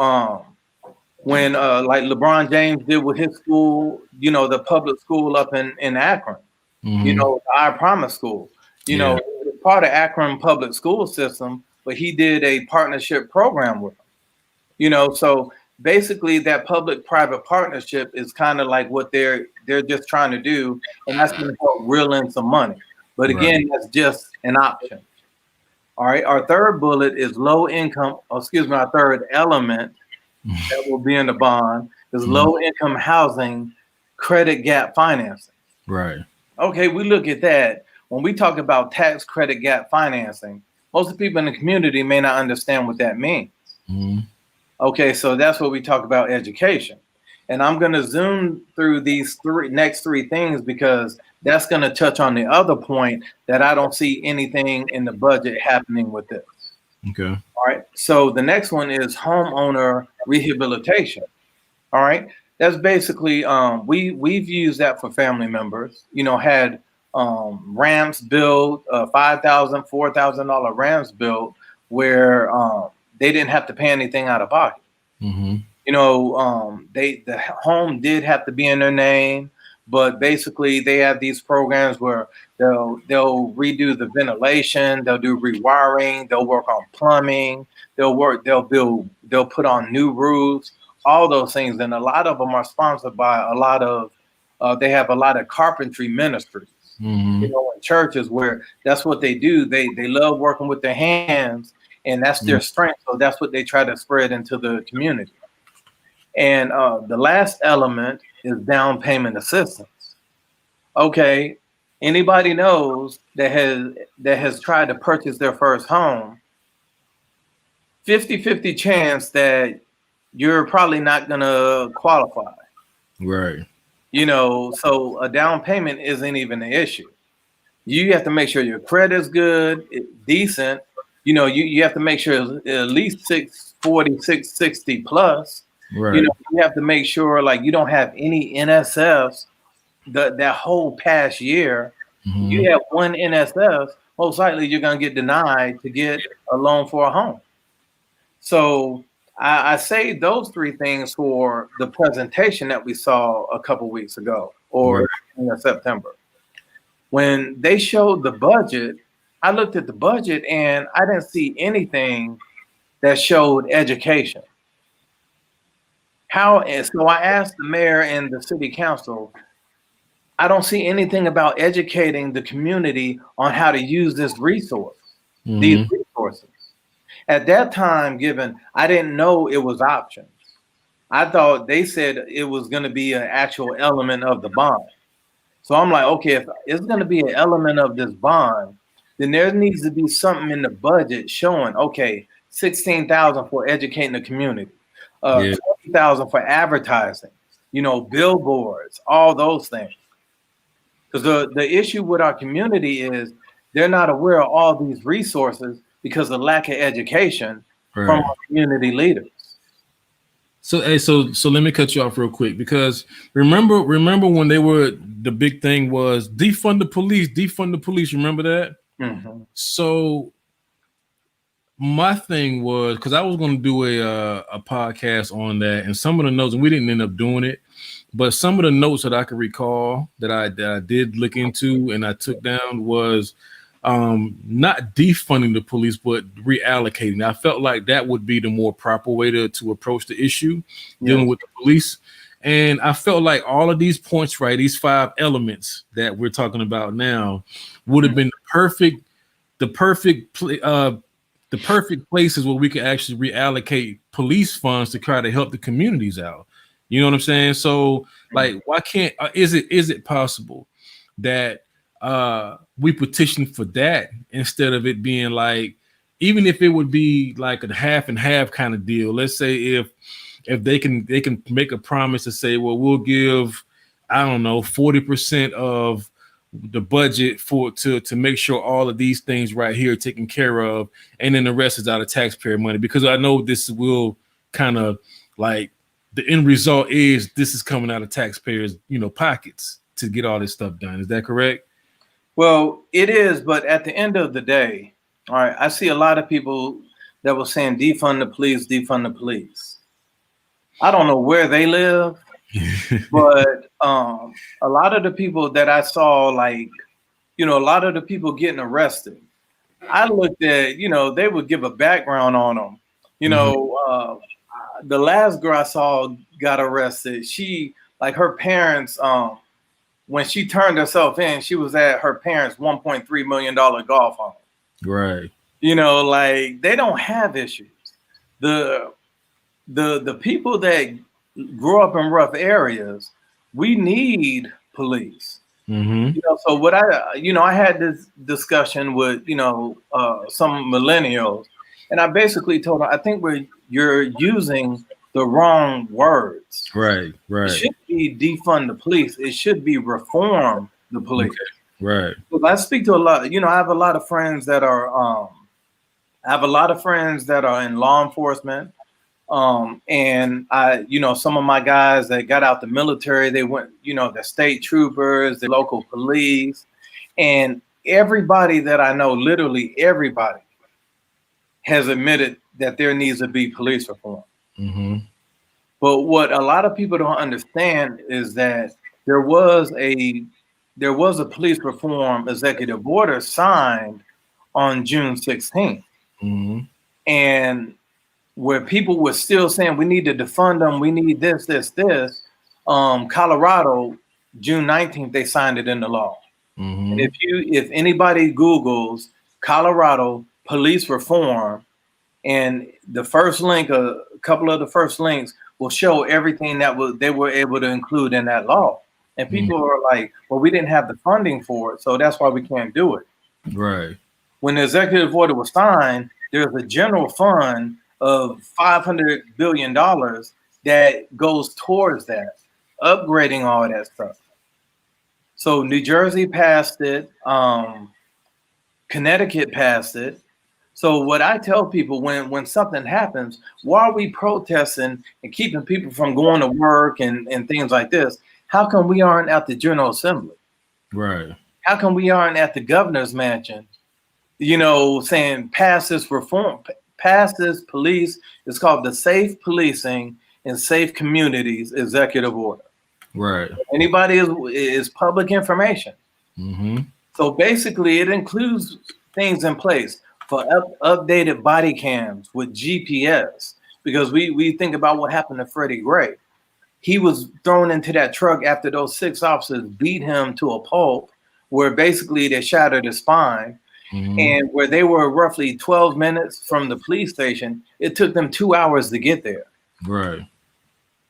A: When like LeBron James did with his school, the public school up in Akron, the I Promise School,
B: Yeah.
A: it's part of Akron public school system, but he did a partnership program with them. So basically that public-private partnership is kind of like what they're just trying to do, and that's going to help reel in some money. But
B: Right.
A: again, that's just an option. All right. Our third bullet is low income, our third element that will be in the bond is low income housing credit gap financing.
B: Right.
A: Okay, we look at that. When we talk about tax credit gap financing, most of the people in the community may not understand what that means.
B: Mm-hmm.
A: Okay, so that's what we talk about education. And I'm going to zoom through these next three things because that's going to touch on the other point that I don't see anything in the budget happening with this.
B: Okay.
A: All right. So the next one is homeowner rehabilitation. All right. That's basically we've used that for family members. Had ramps built, $5,000, $4,000 ramps built where they didn't have to pay anything out of pocket.
B: Mm-hmm.
A: The home did have to be in their name, but basically they have these programs where they'll redo the ventilation, they'll do rewiring, they'll work on plumbing, they'll put on new roofs, all those things, and a lot of them are sponsored by a lot of they have a lot of carpentry ministries.
B: Mm-hmm.
A: In churches where that's what they do. They love working with their hands, and that's their strength. So that's what they try to spread into the community. And the last element is down payment assistance. Okay, anybody knows that has tried to purchase their first home, 50-50 chance that you're probably not going to qualify.
B: Right.
A: So a down payment isn't even an issue. You have to make sure your credit's good, decent. You have to make sure it's at least 640, 660 plus.
B: Right.
A: You have to make sure like you don't have any NSFs that whole past year.
B: Mm-hmm.
A: You have one NSF, most likely you're going to get denied to get a loan for a home. So I say those three things for the presentation that we saw a couple weeks ago or in September. When they showed the budget, I looked at the budget and I didn't see anything that showed education. So I asked the mayor and the city council, I don't see anything about educating the community on how to use this resource, these resources. At that time, I didn't know it was options. I thought they said it was going to be an actual element of the bond. So I'm like, okay, if it's going to be an element of this bond, then there needs to be something in the budget showing, okay, $16,000 for educating the community, $20,000 for advertising, billboards, all those things. Because the issue with our community is they're not aware of all these resources because of lack of education from our community leaders.
B: So let me cut you off real quick because remember when the big thing was defund the police. Remember that?
A: Mm-hmm.
B: So my thing was because I was going to do a podcast on that, and some of the notes, and we didn't end up doing it, but some of the notes that I could recall that I did look into and I took down was not defunding the police, but reallocating. I felt like that would be the more proper way to approach the issue dealing with the police. And I felt like all of these points, right, these 5 elements that we're talking about now would have been the perfect places where we could actually reallocate police funds to try to help the communities out. You know what I'm saying? So like, why can't, is it possible that we petition for that instead of it being like, even if it would be like a half and half kind of deal. Let's say if if they can make a promise to say, well, we'll give, I don't know, 40% of the budget to make sure all of these things right here are taken care of, and then the rest is out of taxpayer money, because I know this will kind of like the end result is this is coming out of taxpayers, pockets to get all this stuff done. Is that correct?
A: Well, it is, but at the end of the day, all right, I see a lot of people that were saying defund the police, defund the police. I don't know where they live, but a lot of the people that I saw, like, a lot of the people getting arrested, I looked at, they would give a background on them. The last girl I saw got arrested. She, like, her parents, when she turned herself in, she was at her parents' $1.3 million golf home.
B: Right.
A: Like, they don't have issues. The people that grew up in rough areas, we need police.
B: Mm-hmm.
A: So what I had this discussion with, some millennials, and I basically told them, I think you're using the wrong words.
B: Right.
A: It should be defund the police. It should be reform the police.
B: Okay. Right.
A: Because I speak to a lot, I have a lot of friends that are, in law enforcement. And some of my guys that got out the military, they went, the state troopers, the local police, and everybody that I know, literally everybody, has admitted that there needs to be police reform.
B: Mm-hmm.
A: But what a lot of people don't understand is that there was a police reform executive order signed on June 16th.
B: Mm-hmm.
A: And where people were still saying we need to defund them, we need this. Colorado, June 19th, they signed it into law.
B: Mm-hmm.
A: And if anybody Googles Colorado police reform, and the first link, a couple of the first links will show everything that they were able to include in that law. And people are like, well, we didn't have the funding for it, so that's why we can't do it.
B: Right.
A: When the executive order was signed, there's a general fund of $500 billion that goes towards that, upgrading all that stuff. So New Jersey passed it, Connecticut passed it. So what I tell people when something happens, why are we protesting and keeping people from going to work and things like this? How come we aren't at the General Assembly?
B: Right.
A: How come we aren't at the governor's mansion, saying pass this reform, pass this police? It's called the Safe Policing and Safe Communities Executive Order.
B: Right.
A: Anybody is public information.
B: Mm-hmm.
A: So basically it includes things in place for updated body cams with GPS, because we think about what happened to Freddie Gray. He was thrown into that truck after those 6 officers beat him to a pulp, where basically they shattered his spine. Mm-hmm. And where they were roughly 12 minutes from the police station, it took them 2 hours to get there.
B: Right.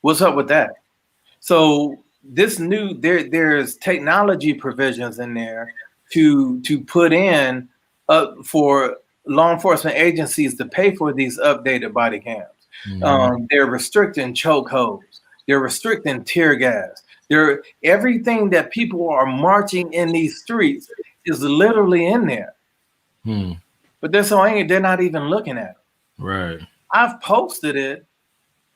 A: What's up with that? So this there's technology provisions in there to put in for law enforcement agencies to pay for these updated body cams. Mm-hmm. They're restricting chokeholds. They're restricting tear gas. Everything that people are marching in these streets is literally in there.
B: Hmm.
A: But they're not even looking at it.
B: Right.
A: I've posted it,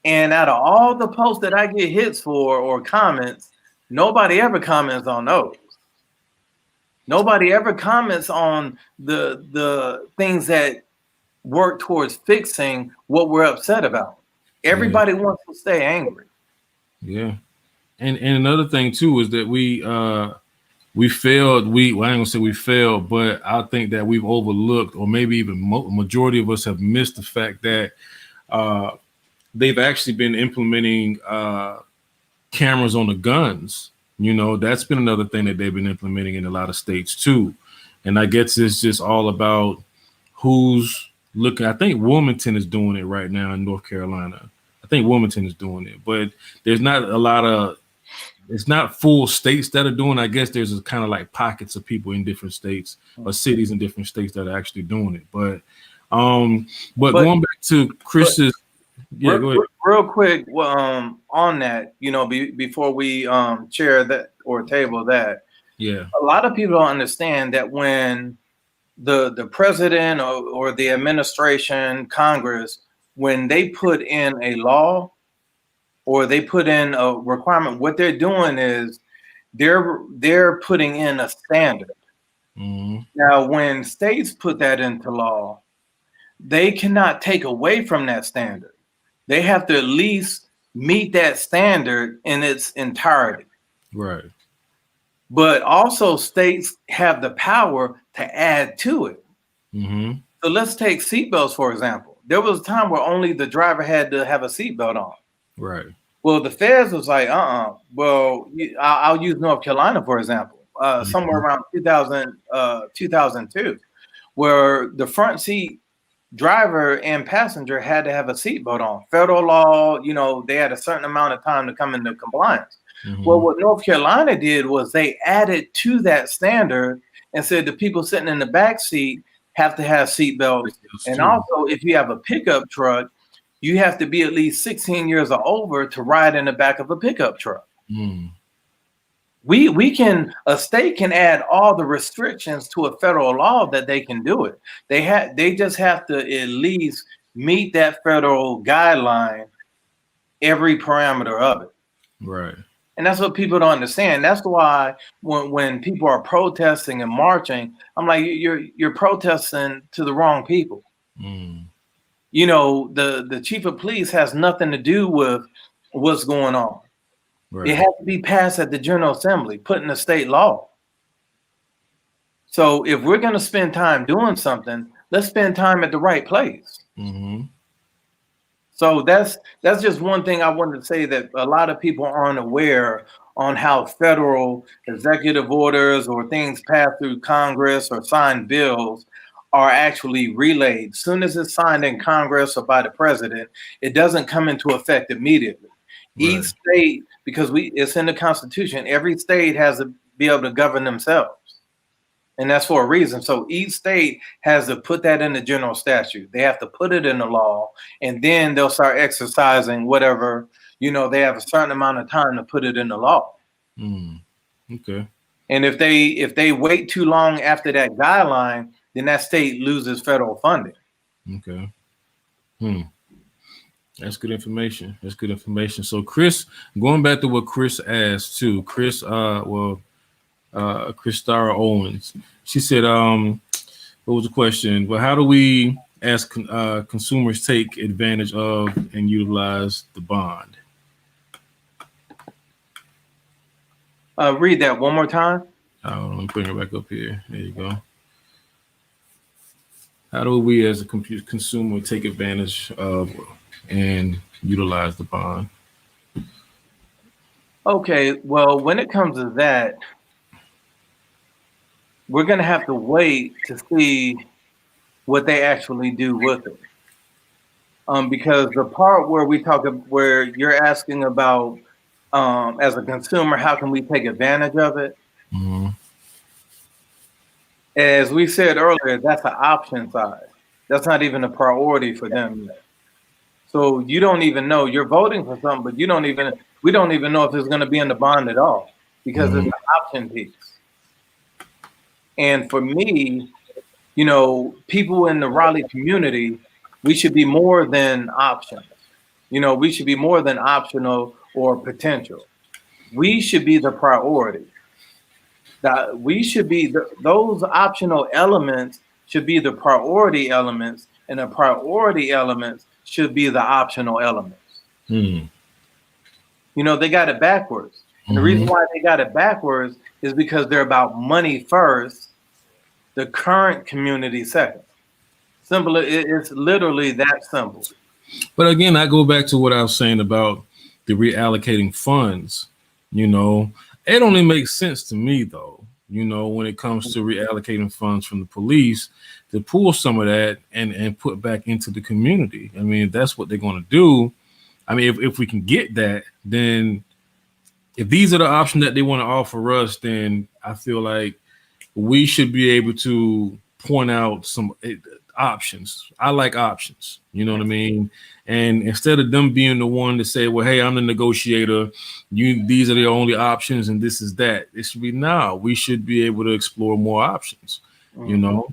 A: and out of all the posts that I get hits for or comments, nobody ever comments on those. Nobody ever comments on the things that work towards fixing what we're upset about. Everybody wants to stay angry.
B: Yeah. And another thing too is that we failed. I ain't gonna say we failed, but I think that we've overlooked, or maybe even majority of us have missed the fact that they've actually been implementing cameras on the guns. That's been another thing that they've been implementing in a lot of states too. And I guess it's just all about who's looking. I think Wilmington is doing it right now in North Carolina. I think Wilmington is doing it, but there's not a lot of, it's not full states that are doing it. I guess there's kind of like pockets of people in different states or cities in different states that are actually doing it. But going back to Chris's,
A: go ahead. real quick, on that, before we share that or table that,
B: Yeah.
A: a lot of people don't understand that when the president or the administration, Congress, when they put in a law or they put in a requirement, what they're doing is they're putting in a standard.
B: Mm-hmm.
A: Now, when states put that into law, they cannot take away from that standard. They have to at least meet that standard in its entirety.
B: Right.
A: But also, states have the power to add to it.
B: Mm-hmm.
A: So let's take seatbelts, for example. There was a time where only the driver had to have a seatbelt on.
B: Right.
A: Well, the feds was like, Well, I'll use North Carolina, for example, somewhere around 2002, where the front seat driver and passenger had to have a seatbelt on. Federal law, they had a certain amount of time to come into compliance.
B: Mm-hmm.
A: Well, what North Carolina did was they added to that standard and said the people sitting in the back seat have to have seatbelts. And also, if you have a pickup truck, you have to be at least 16 years or over to ride in the back of a pickup truck.
B: Mm.
A: A state can add all the restrictions to a federal law that they can do it. They just have to at least meet that federal guideline, every parameter of it.
B: Right.
A: And that's what people don't understand. That's why when people are protesting and marching, I'm like, you're protesting to the wrong people.
B: Mm.
A: The chief of police has nothing to do with what's going on. Right. It has to be passed at the General Assembly, put in a state law. So if we're going to spend time doing something, let's spend time at the right place.
B: Mm-hmm.
A: So that's just one thing I wanted to say, that a lot of people aren't aware on how federal executive orders or things passed through Congress or signed bills are actually relayed. As soon as it's signed in Congress or by the president, it doesn't come into effect immediately. Right. Each state, because it's in the Constitution, every state has to be able to govern themselves. And that's for a reason. So each state has to put that in the general statute. They have to put it in the law, and then they'll start exercising whatever, they have a certain amount of time to put it in the law.
B: Mm. Okay.
A: And if they wait too long after that guideline, then that state loses federal funding.
B: Okay. That's good information. So Chris, going back to what Chris asked too, Chris Stara Owens, she said, what was the question? Well, how do we as consumers take advantage of and utilize the bond?
A: Read that one more time.
B: Let me bring it back up here. There you go. How do we as a consumer take advantage of and utilize the bond?
A: Okay, well, when it comes to that, we're going to have to wait to see what they actually do with it. Because the part where you're asking about, as a consumer, how can we take advantage of it?
B: Mm-hmm.
A: As we said earlier, that's an option side. That's not even a priority for them yet. So you don't even know. You're voting for something, but we don't even know if it's going to be in the bond at all, because it's an option piece. And for me, people in the Raleigh community, we should be more than options. We should be more than optional or potential. We should be the priority. That we should be those optional elements should be the priority elements, and the priority elements should be the optional elements.
B: Mm.
A: They got it backwards. And the reason why they got it backwards is because they're about money first, the current community second. Simple. It's literally that simple.
B: But again, I go back to what I was saying about the reallocating funds. It only makes sense to me, though, when it comes to reallocating funds from the police, to pull some of that and put back into the community. I mean, if that's what they're going to do. I mean, if we can get that, then if these are the options that they want to offer us, then I feel like we should be able to point out options. I like options. You know what I mean? And instead of them being the one to say, well, hey, I'm the negotiator, these are the only options and this is that. It should be now. We should be able to explore more options, you know?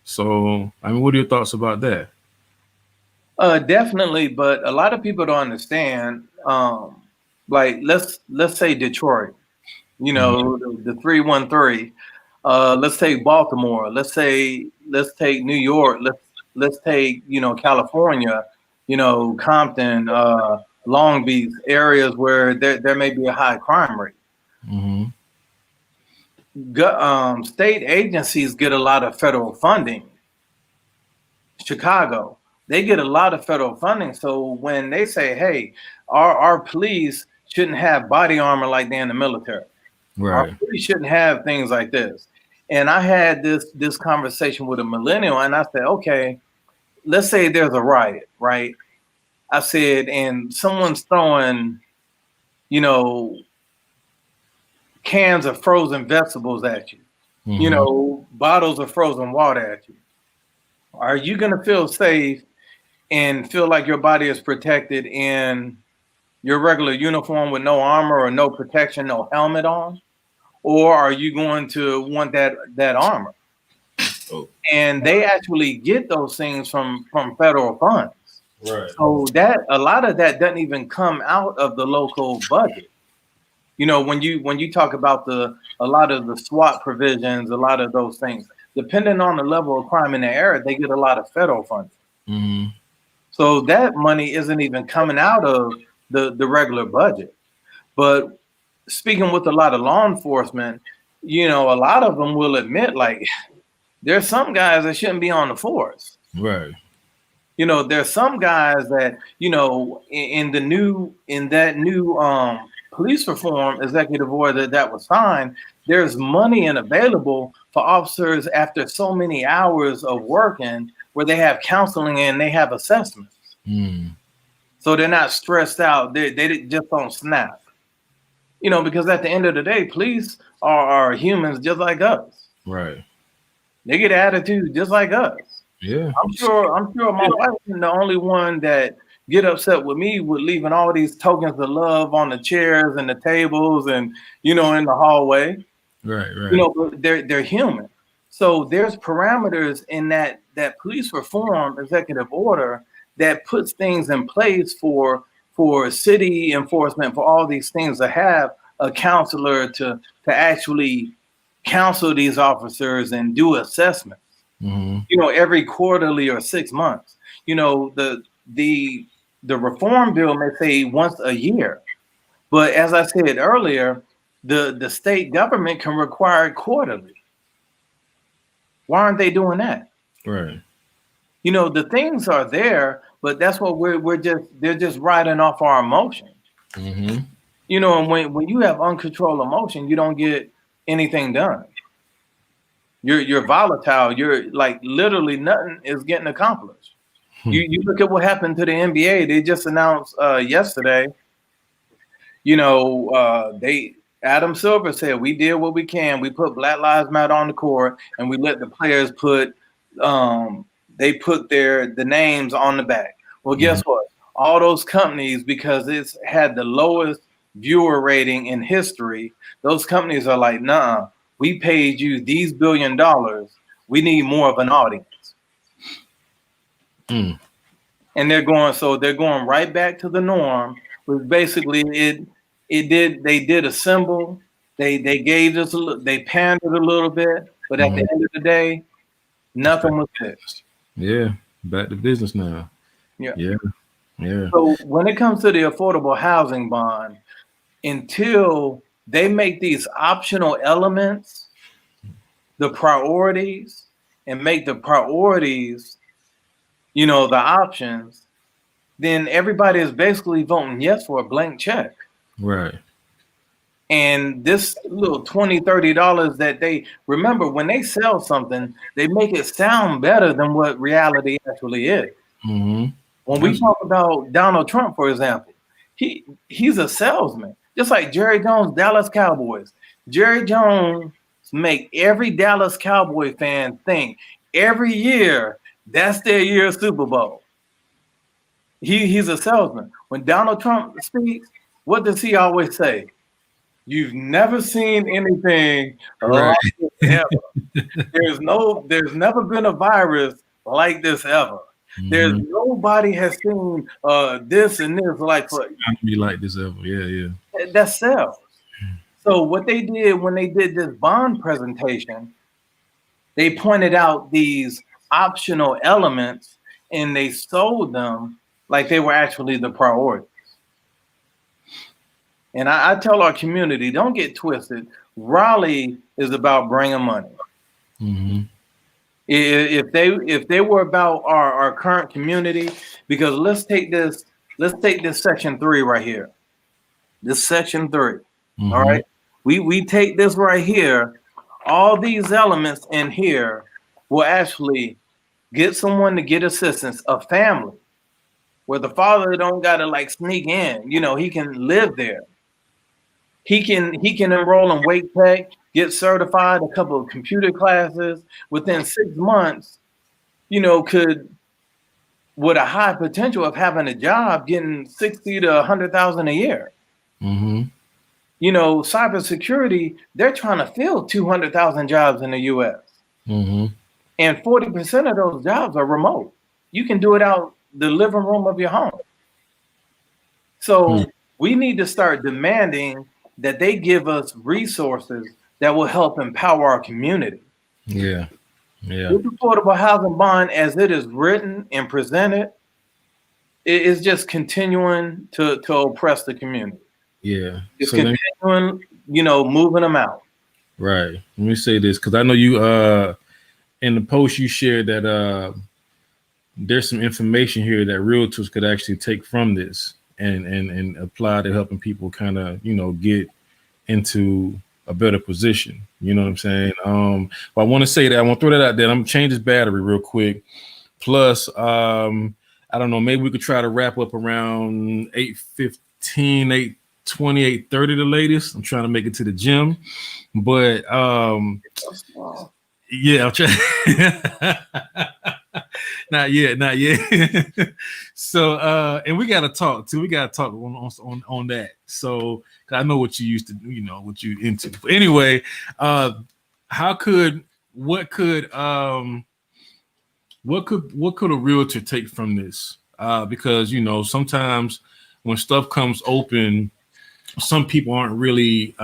B: So, I mean, what are your thoughts about that?
A: Definitely, but a lot of people don't understand. Like let's say Detroit,
B: Mhm.
A: the 313. Let's take Baltimore. Let's take New York. Let's take California. Compton, Long Beach, areas where there may be a high crime rate.
B: Mhm.
A: State agencies get a lot of federal funding. Chicago, they get a lot of federal funding. So when they say, hey, our police shouldn't have body armor like they're in the military, our
B: Right.
A: police shouldn't have things like this. And I had this conversation with a millennial, and I said, okay, let's say there's a riot, right? I said, and someone's throwing, you know, cans of frozen vegetables at you,
B: Mhm.
A: bottles of frozen water at you. Are you going to feel safe and feel like your body is protected in your regular uniform with no armor or no protection, no helmet on? Or are you going to want that armor?
B: Oh,
A: And they actually get those things from federal funds.
B: right.
A: So that a lot of that doesn't even come out of the local budget. When you talk about a lot of the SWAT provisions, a lot of those things, depending on the level of crime in the area, they get a lot of federal funding.
B: Mhm.
A: So that money isn't even coming out of the regular budget. But speaking with a lot of law enforcement, a lot of them will admit, like, there's some guys that shouldn't be on the force.
B: Right.
A: There's some guys that, in that new police reform executive order that was signed, there's money and available for officers after so many hours of working where they have counseling and they have assessments.
B: Mm.
A: So they're not stressed out. They just don't snap. Because at the end of the day, police are humans just like us.
B: Right.
A: They get attitudes just like us.
B: Yeah.
A: I'm sure my wife isn't the only one that get upset with me with leaving all these tokens of love on the chairs and the tables and in the hallway.
B: Right. Right.
A: But they're human. So there's parameters in that police reform executive order that puts things in place for city enforcement, for all these things, to have a counselor to actually counsel these officers and do assessments.
B: Mhm.
A: Every quarterly or 6 months. The reform bill may say once a year, but as I said earlier, the state government can require it quarterly. Why aren't they doing that?
B: Right.
A: The things are there, but that's what they're just riding off our emotion.
B: Mhm.
A: And when you have uncontrolled emotion, you don't get anything done. You're volatile. You're like literally nothing is getting accomplished.
B: Hmm.
A: You look at what happened to the NBA. They just announced yesterday. They Adam Silver said we did what we can. We put Black Lives Matter on the court, and we let the players put they put the names on the back. Well, guess what? All those companies, because it's had the lowest viewer rating in history, those companies are like, nah, we paid you these $1 billion. We need more of an audience.
B: Mm.
A: And they're going right back to the norm, which basically they did a symbol, they gave us they pandered a little bit, but at the end of the day, nothing was fixed.
B: Yeah. Back to business now.
A: Yeah.
B: Yeah. Yeah.
A: So when it comes to the affordable housing bond, until they make these optional elements the priorities and make the priorities, the options, then everybody is basically voting yes for a blank check.
B: Right.
A: And this little $20, $30 that they remember when they sell something, they make it sound better than what reality actually is.
B: Mhm.
A: When we talk about Donald Trump, for example, he's a salesman, just like Jerry Jones, Dallas Cowboys. Jerry Jones make every Dallas Cowboy fan think every year That's their year Super Bowl. He's a salesman. When Donald Trump speaks, what does he always say? You've never seen anything
B: Right.
A: like this ever. There's never been a virus like this ever. There's
B: Mm-hmm.
A: nobody has seen this and this like for
B: Not be like this ever. Yeah, yeah.
A: that's sales. So what they did when they did this bond presentation, they pointed out these optional elements and they sold them like they were actually the priority. And I tell our community, don't get twisted. Raleigh is about bringing money.
B: Mm-hmm.
A: If they were about our current community, because let's take this section 3 right here. This section 3.
B: Mm-hmm.
A: All right. We take this right here. All these elements in here will actually get someone to get assistance, a family, where the father don't gotta like sneak in. He can live there. He can enroll in Wake Tech, get certified, a couple of computer classes within 6 months. Could with a high potential of having a job, getting 60 to 100,000 a year.
B: Mm-hmm.
A: Cybersecurity, they're trying to fill 200,000 jobs in the U.S.
B: Mm-hmm.
A: And 40% of those jobs are remote. You can do it out the living room of your home. So we need to start demanding that they give us resources that will help empower our community.
B: Yeah. Yeah.
A: This affordable housing bond, as it is written and presented, it is just continuing to oppress the community.
B: Yeah.
A: It's continuing, moving them out.
B: Right. Let me say this, because I know you in the post you shared that there's some information here that realtors could actually take from this and apply to helping people kind of, get into a better position. You know what I'm saying? But I want to say that I want to throw that out there. I'm gonna change this battery real quick. Plus, I don't know, maybe we could try to wrap up around 8:15, 8:20, 8:30 the latest. I'm trying to make it to the gym. But yeah, I'm trying. Not yet. So and we gotta talk too. We gotta talk on that. So I know what you used to, what you into. But anyway, what could a realtor take from this? Because sometimes when stuff comes open, some people aren't really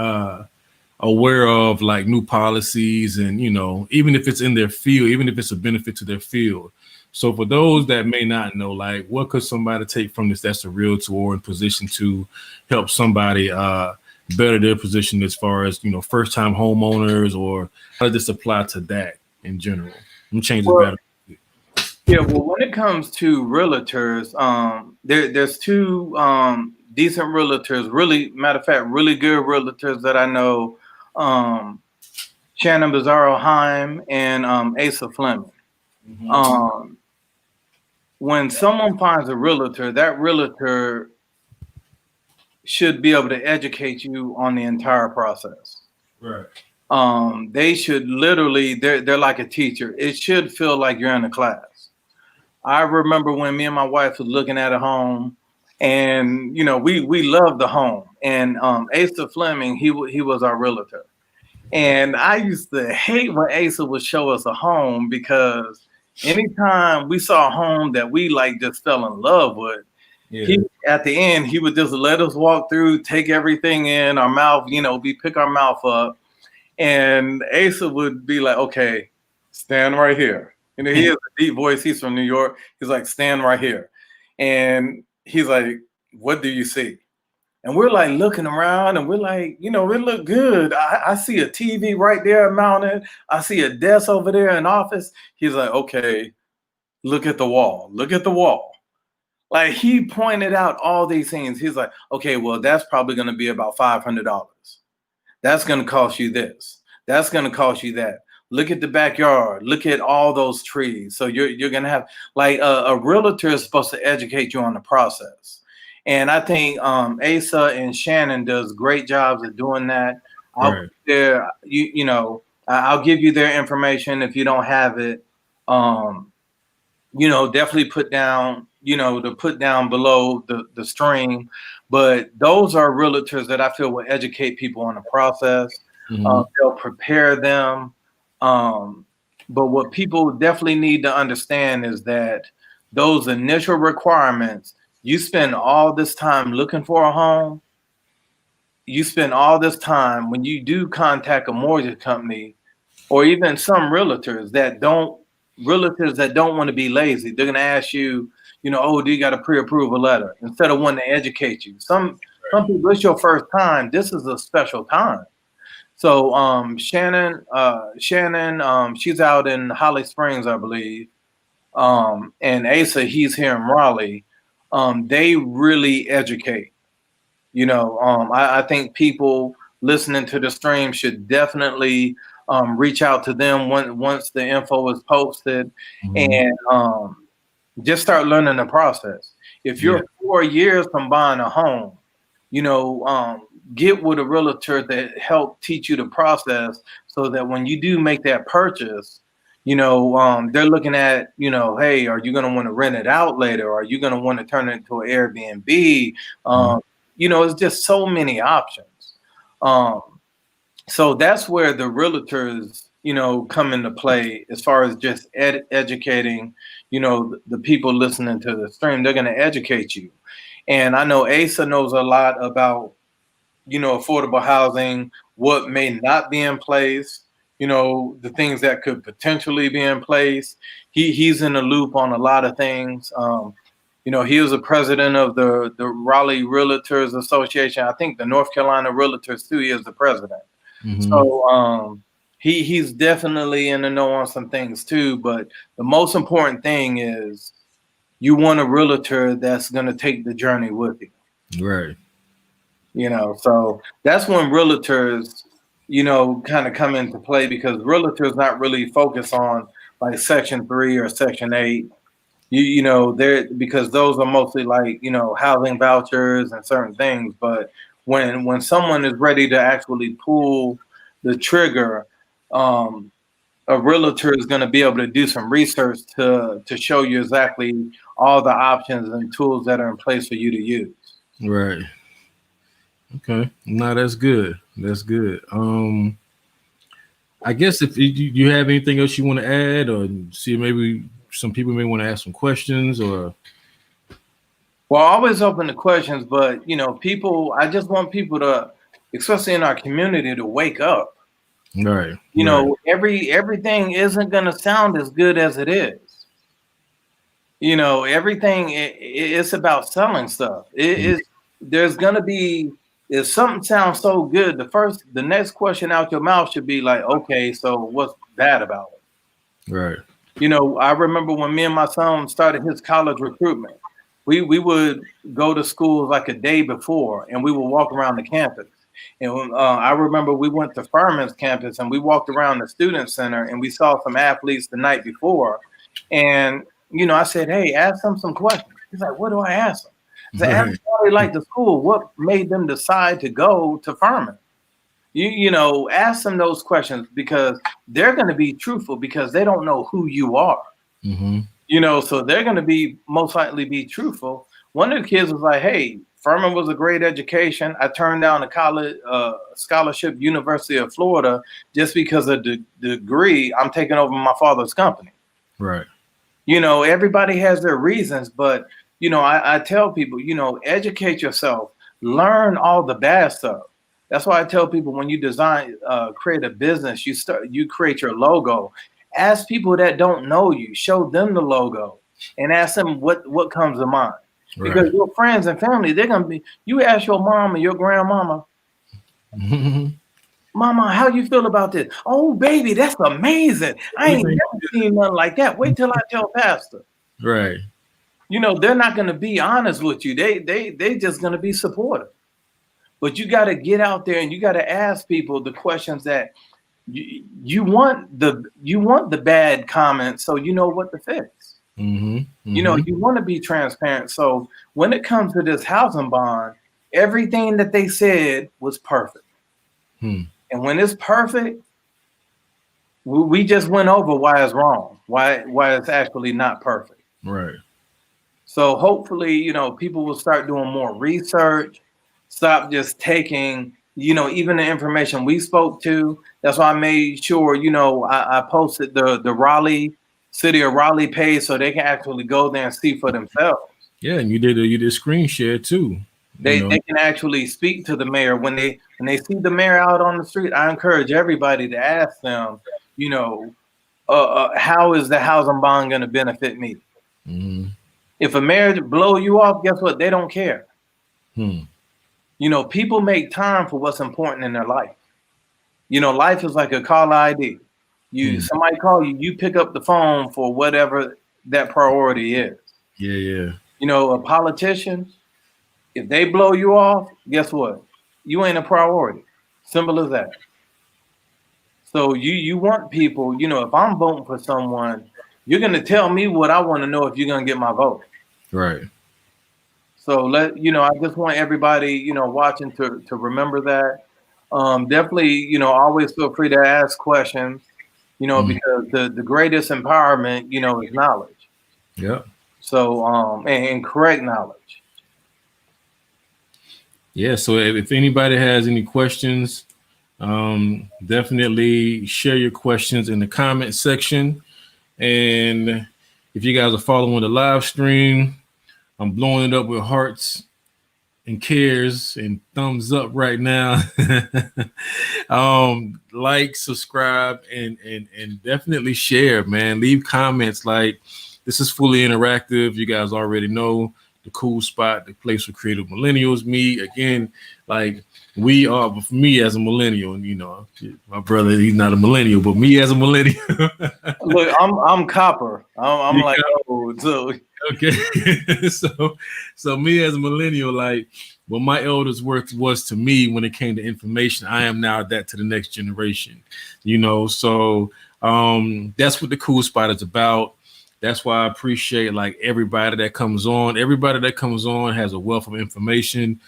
B: aware of like new policies, and even if it's in their field, even if it's a benefit to their field. So for those that may not know, like, what could somebody take from this that's a realtor or in position to help somebody better their position as far as first-time homeowners, or how does this apply to that in general? I'm changing better.
A: Yeah, well, when it comes to realtors, there's two decent realtors, really, matter of fact, really good realtors that I know, Shannon Bizarro Heim and Asa Fleming. Mm-hmm. When someone finds a realtor, that realtor should be able to educate you on the entire process.
B: Right.
A: They should literally, they're like a teacher. It should feel like you're in a class. I remember when me and my wife was looking at a home, and we loved the home. And Asa Fleming, he was our realtor. And I used to hate when Asa would show us a home, because anytime we saw a home that we just fell in love with, at the end, he would just let us walk through, take everything in our mouth, we pick our mouth up, and Asa would be like, okay, stand right here. He has a deep voice. He's from New York. He's like, stand right here. And he's like, what do you see? And we're like looking around, and we're like, it look good. I see a TV right there mounted. I see a desk over there, an office. He's like, okay, look at the wall. Look at the wall. Like, he pointed out all these things. He's like, okay, well, that's probably going to be about $500. That's going to cost you this. That's going to cost you that. Look at the backyard. Look at all those trees. So you're going to have a realtor is supposed to educate you on the process. And I think Asa and Shannon does great jobs at doing that. I'll give you their information if you don't have it. definitely put down, to put down below the stream. But those are realtors that I feel will educate people on the process.
B: Mm-hmm.
A: They'll prepare them. Um, but what people definitely need to understand is that those initial requirements, you spend all this time looking for a home, you spend all this time when you do contact a mortgage company or even some realtors that don't want to be lazy. They're going to ask you, oh, do you got a pre-approval letter, instead of wanting to educate you. Some people, it's your first time. This is a special time. So Shannon, she's out in Holly Springs, I believe. And Asa, he's here in Raleigh. They really educate. I think people listening to the stream should definitely reach out to them once the info is posted,
B: Mm-hmm.
A: and just start learning the process. If
B: Yeah.
A: you're 4 years from buying a home, you know, get with a realtor that help teach you the process, so that when you do make that purchase, they're looking at, hey, are you going to want to rent it out later? Are you going to want to turn it into an Airbnb?
B: Mm-hmm.
A: It's just so many options. Um, so that's where the realtors, come into play, as far as just educating, the people listening to the stream. They're going to educate you. And I know Asa knows a lot about, affordable housing, what may not be in place, the things that could potentially be in place. He's in the loop on a lot of things. He was the president of the Raleigh Realtors Association. I think the North Carolina Realtors too. He is the president.
B: Mm-hmm.
A: So he's definitely in the know on some things too. But the most important thing is you want a realtor that's going to take the journey with you.
B: Right.
A: So that's when realtors, kind of come into play, because realtors not really focus on like Section 3 or Section 8. They're, because those are mostly like, housing vouchers and certain things. But when someone is ready to actually pull the trigger, um, a realtor is going to be able to do some research to show you exactly all the options and tools that are in place for you to use.
B: Right. Okay. No, that's good. That's good. I guess if you have anything else you want to add, or see, maybe some people may want to ask some questions, or
A: Well, always open to questions, but people, I just want people to, especially in our community, to wake up.
B: right, right,
A: Everything isn't going to sound as good as it is. Everything, it's about selling stuff. It
B: mhm,
A: is There's going to be, if something sounds so good, the next question out your mouth should be like, okay, so what's bad about it?
B: right,
A: I remember when me and my son started his college recruitment, we would go to schools like a day before, and we would walk around the campus. And I remember we went to Furman's campus, and we walked around the student center, and we saw some athletes the night before. And I said, "Hey, ask them some questions." He's like, "What do I ask them?" I said, "Ask
B: right,
A: them how they like the school. What made them decide to go to Furman?" Ask them those questions, because they're going to be truthful, because they don't know who you are.
B: mm-hmm,
A: So they're going to be most likely be truthful. One of the kids was like, "Hey, Furman was a great education. I turned down a college scholarship, University of Florida, just because of the degree. I'm taking over my father's company."
B: right,
A: Everybody has their reasons, but I tell people, educate yourself, learn all the bad stuff. That's why I tell people, when you create a business, you create your logo. Ask people that don't know you, show them the logo, and ask them what comes to mind. Because
B: right,
A: your friends and family, they're gonna be. You ask your mom and your grandmama,
B: mm-hmm.
A: "Mama, how you feel about this?" "Oh, baby, that's amazing. I ain't
B: Everything,
A: never seen nothing like that. Wait till I tell Pastor."
B: right,
A: They're not going to be honest with you. They just going to be supportive. But you got to get out there, and you got to ask people the questions that you want the bad comments, so you know what to fix.
B: mm-hmm, mm-hmm,
A: You want to be transparent. So when it comes to this housing bond, everything that they said was perfect.
B: hmm.
A: And when it's perfect, we just went over why it's wrong, why it's actually not perfect.
B: Right.
A: So hopefully, people will start doing more research, stop just taking, even the information we spoke to. That's why I made sure, I posted the Raleigh, City of Raleigh page so they can actually go there and see for themselves.
B: Yeah, and you did screen share too. You
A: They
B: know.
A: they can actually speak to the mayor when they see the mayor out on the street. I encourage everybody to ask them, you know, how is the housing bond going to benefit me?
B: Mm-hmm.
A: If a mayor blow you off, guess what? They don't care. People make time for what's important in their life. Life is like a call ID. Somebody call you, you pick up the phone for whatever that priority is.
B: Yeah.
A: A politician, if they blow you off, guess what? You ain't a priority. Simple as that. So you want people, if I'm voting for someone, you're gonna tell me what I want to know if you're gonna get my vote.
B: Right.
A: So I just want everybody, watching to remember that. Definitely, always feel free to ask questions, because the greatest empowerment, is knowledge.
B: Yeah.
A: So and correct knowledge.
B: Yeah. So if anybody has any questions, definitely share your questions in the comment section. And if you guys are following the live stream, I'm blowing it up with hearts and cares and thumbs up right now. Like, subscribe, and definitely share, man. Leave comments. Like, this is fully interactive. You guys already know the Kool Spot, the place where creative millennials meet. Again, like, we are, for me as a millennial, my brother, he's not a millennial, but me as a millennial.
A: Look, I'm copper. I'm like, so
B: okay. so me as a millennial, like, what my elders' work was to me when it came to information, I am now that to the next generation. So that's what the Kool Spot is about. That's why I appreciate like everybody that comes on. Everybody that comes on has a wealth of information.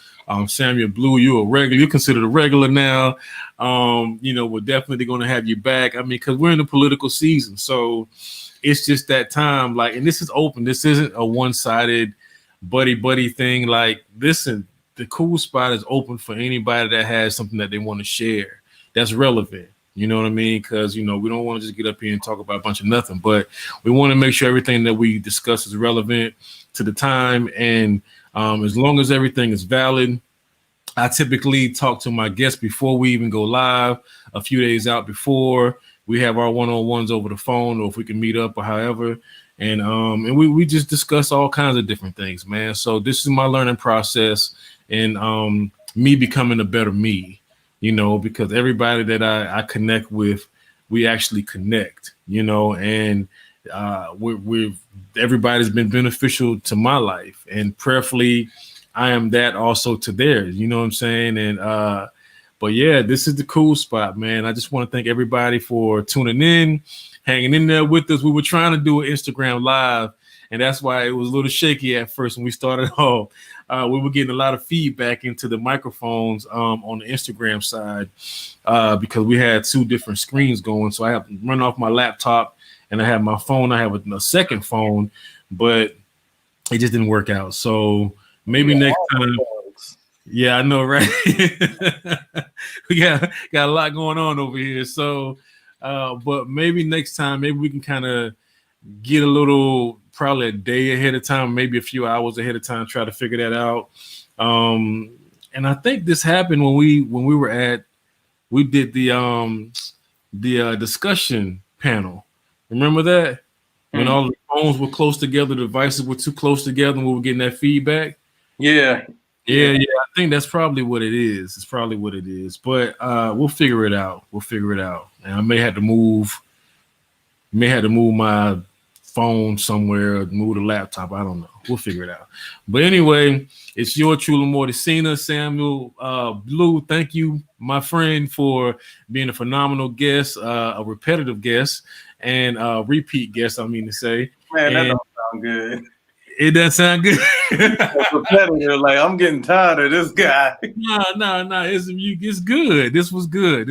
B: Samuel Blue, you're a regular. You're considered a regular now. We're definitely going to have you back. I mean, because we're in the political season, so it's just that time. Like, and this is open. This isn't a one-sided buddy thing. Like, listen, the Kool Spot is open for anybody that has something that they want to share that's relevant. You know what I mean? Because, we don't want to just get up here and talk about a bunch of nothing, but we want to make sure everything that we discuss is relevant to the time. And as long as everything is valid, I typically talk to my guests before we even go live, a few days out before. We have our one-on-ones over the phone, or if we can meet up or however. And we just discuss all kinds of different things, man. So this is my learning process and me becoming a better me. Because everybody that I connect with, we actually connect, and everybody's been beneficial to my life, and prayerfully, I am that also to theirs. You know what I'm saying? And but yeah, this is the Kool Spot, man. I just want to thank everybody for tuning in, hanging in there with us. We were trying to do an Instagram live, and that's why it was a little shaky at first when we started off. We were getting a lot of feedback into the microphones on the Instagram side because we had two different screens going. So I have to run off my laptop and I have my phone. I have a second phone, but it just didn't work out. So maybe next time. Yeah, I know, right? We got a lot going on over here. So, but maybe next time, maybe we can kind of get a little, probably a day ahead of time, maybe a few hours ahead of time, try to figure that out. And I think this happened when we did the discussion panel. Remember that? When all the phones were close together, the devices were too close together, and we were getting that feedback.
A: Yeah.
B: I think that's probably what it is. It's probably what it is. But we'll figure it out. And I may have to move my phone somewhere, move the laptop. I don't know. We'll figure it out. But anyway, it's your truly Morticina, Samuel Blue. Thank you, my friend, for being a phenomenal guest, a repetitive guest, and a repeat guest, I mean to say.
A: Man, that don't sound good.
B: It doesn't sound good.
A: Repetitive, like, I'm getting tired of this guy.
B: No. It's good. This was good.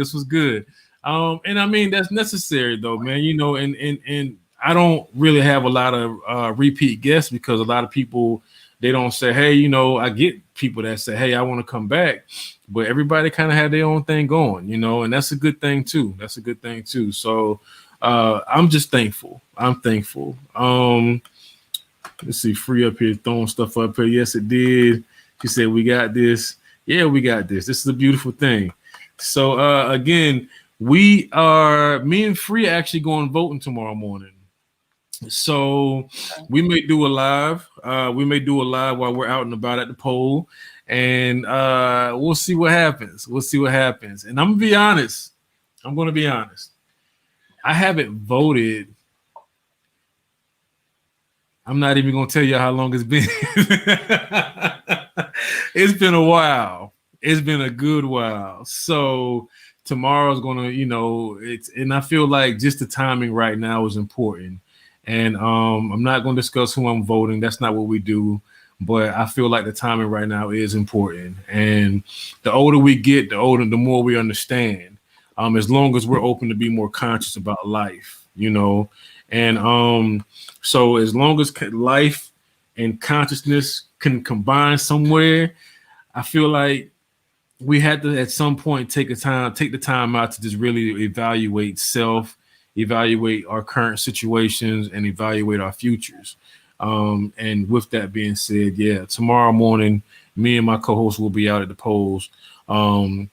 B: And I mean, that's necessary though, man. And I don't really have a lot of repeat guests because a lot of people they don't say, hey, I get people that say, hey, I want to come back, but everybody kind of had their own thing going, and that's a good thing too. That's a good thing too. So I'm just thankful. I'm thankful. Let's see, free up here, throwing stuff up here. Yes, it did. She said, we got this. Yeah, we got this. This is a beautiful thing. So again, me and Free actually going voting tomorrow morning. So we may do a live. We may do a live while we're out and about at the poll, and we'll see what happens. We'll see what happens. And I'm gonna be honest. I'm gonna be honest. I haven't voted. I'm not even gonna tell you how long it's been. It's been a while. It's been a good while. So tomorrow's gonna, and I feel like just the timing right now is important. And I'm not gonna discuss who I'm voting. That's not what we do. But I feel like the timing right now is important. And the older we get, the more we understand. As long as we're open to be more conscious about life, and so as long as life and consciousness can combine somewhere, I feel like we had to at some point take the time out to just really evaluate evaluate our current situations, and evaluate our futures. And with that being said, yeah, tomorrow morning, me and my co-host will be out at the polls, and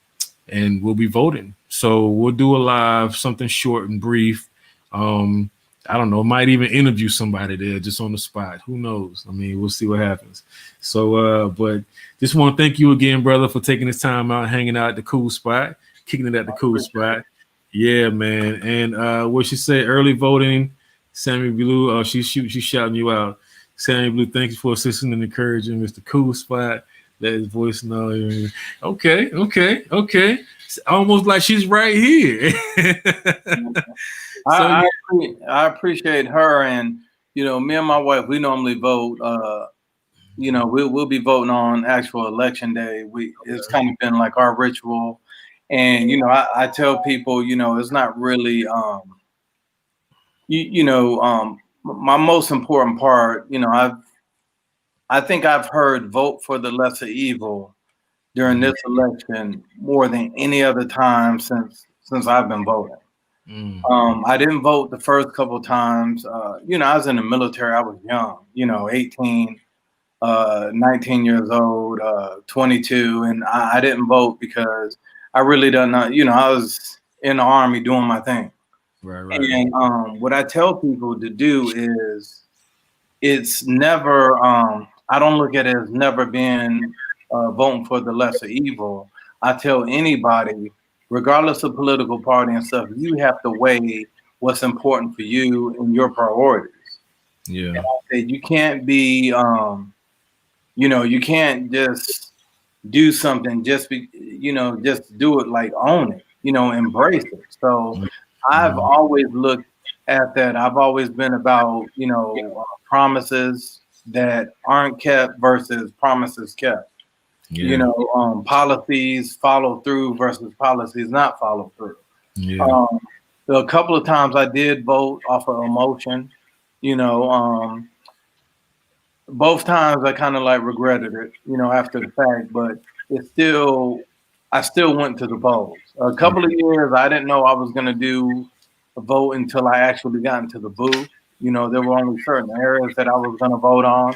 B: we'll be voting. So we'll do a live, something short and brief. I don't know, might even interview somebody there just on the spot. Who knows? I mean, we'll see what happens. So, but just want to thank you again, brother, for taking this time out, hanging out at the Kool Spot, kicking it at the Kool Spot. Yeah, man. And what she said, early voting, Sammy Blue, she's shouting you out. Sammy Blue, thank you for assisting and encouraging Mr. Kool Spot. Let his voice know. Okay. It's almost like she's right here. So
A: I,
B: yeah.
A: I appreciate her, and me and my wife, we normally vote. We'll be voting on actual election day. It's kind of been like our ritual, and I tell people, it's not really my most important part. I think I've heard vote for the lesser evil during this election more than any other time since I've been voting. I didn't vote the first couple of times. I was in the military. I was young, 18, 19 years old, 22, and I didn't vote because I really don't know. I was in the Army doing my thing.
B: Right.
A: And what I tell people to do is it's never, I don't look at it as never being voting for the lesser evil. I tell anybody, regardless of political party and stuff, you have to weigh what's important for you and your priorities.
B: Yeah.
A: And I say you can't be, you can't just do something just do it, like own it, embrace it. So I've always looked at that. I've always been about, promises that aren't kept versus promises kept.
B: Yeah.
A: Policies follow through versus policies not follow through.
B: Yeah.
A: A couple of times I did vote off of emotion. Both times I kind of like regretted it, after the fact, but I still went to the polls. A couple of years I didn't know I was going to do a vote until I actually got into the booth. There were only certain areas that I was going to vote on.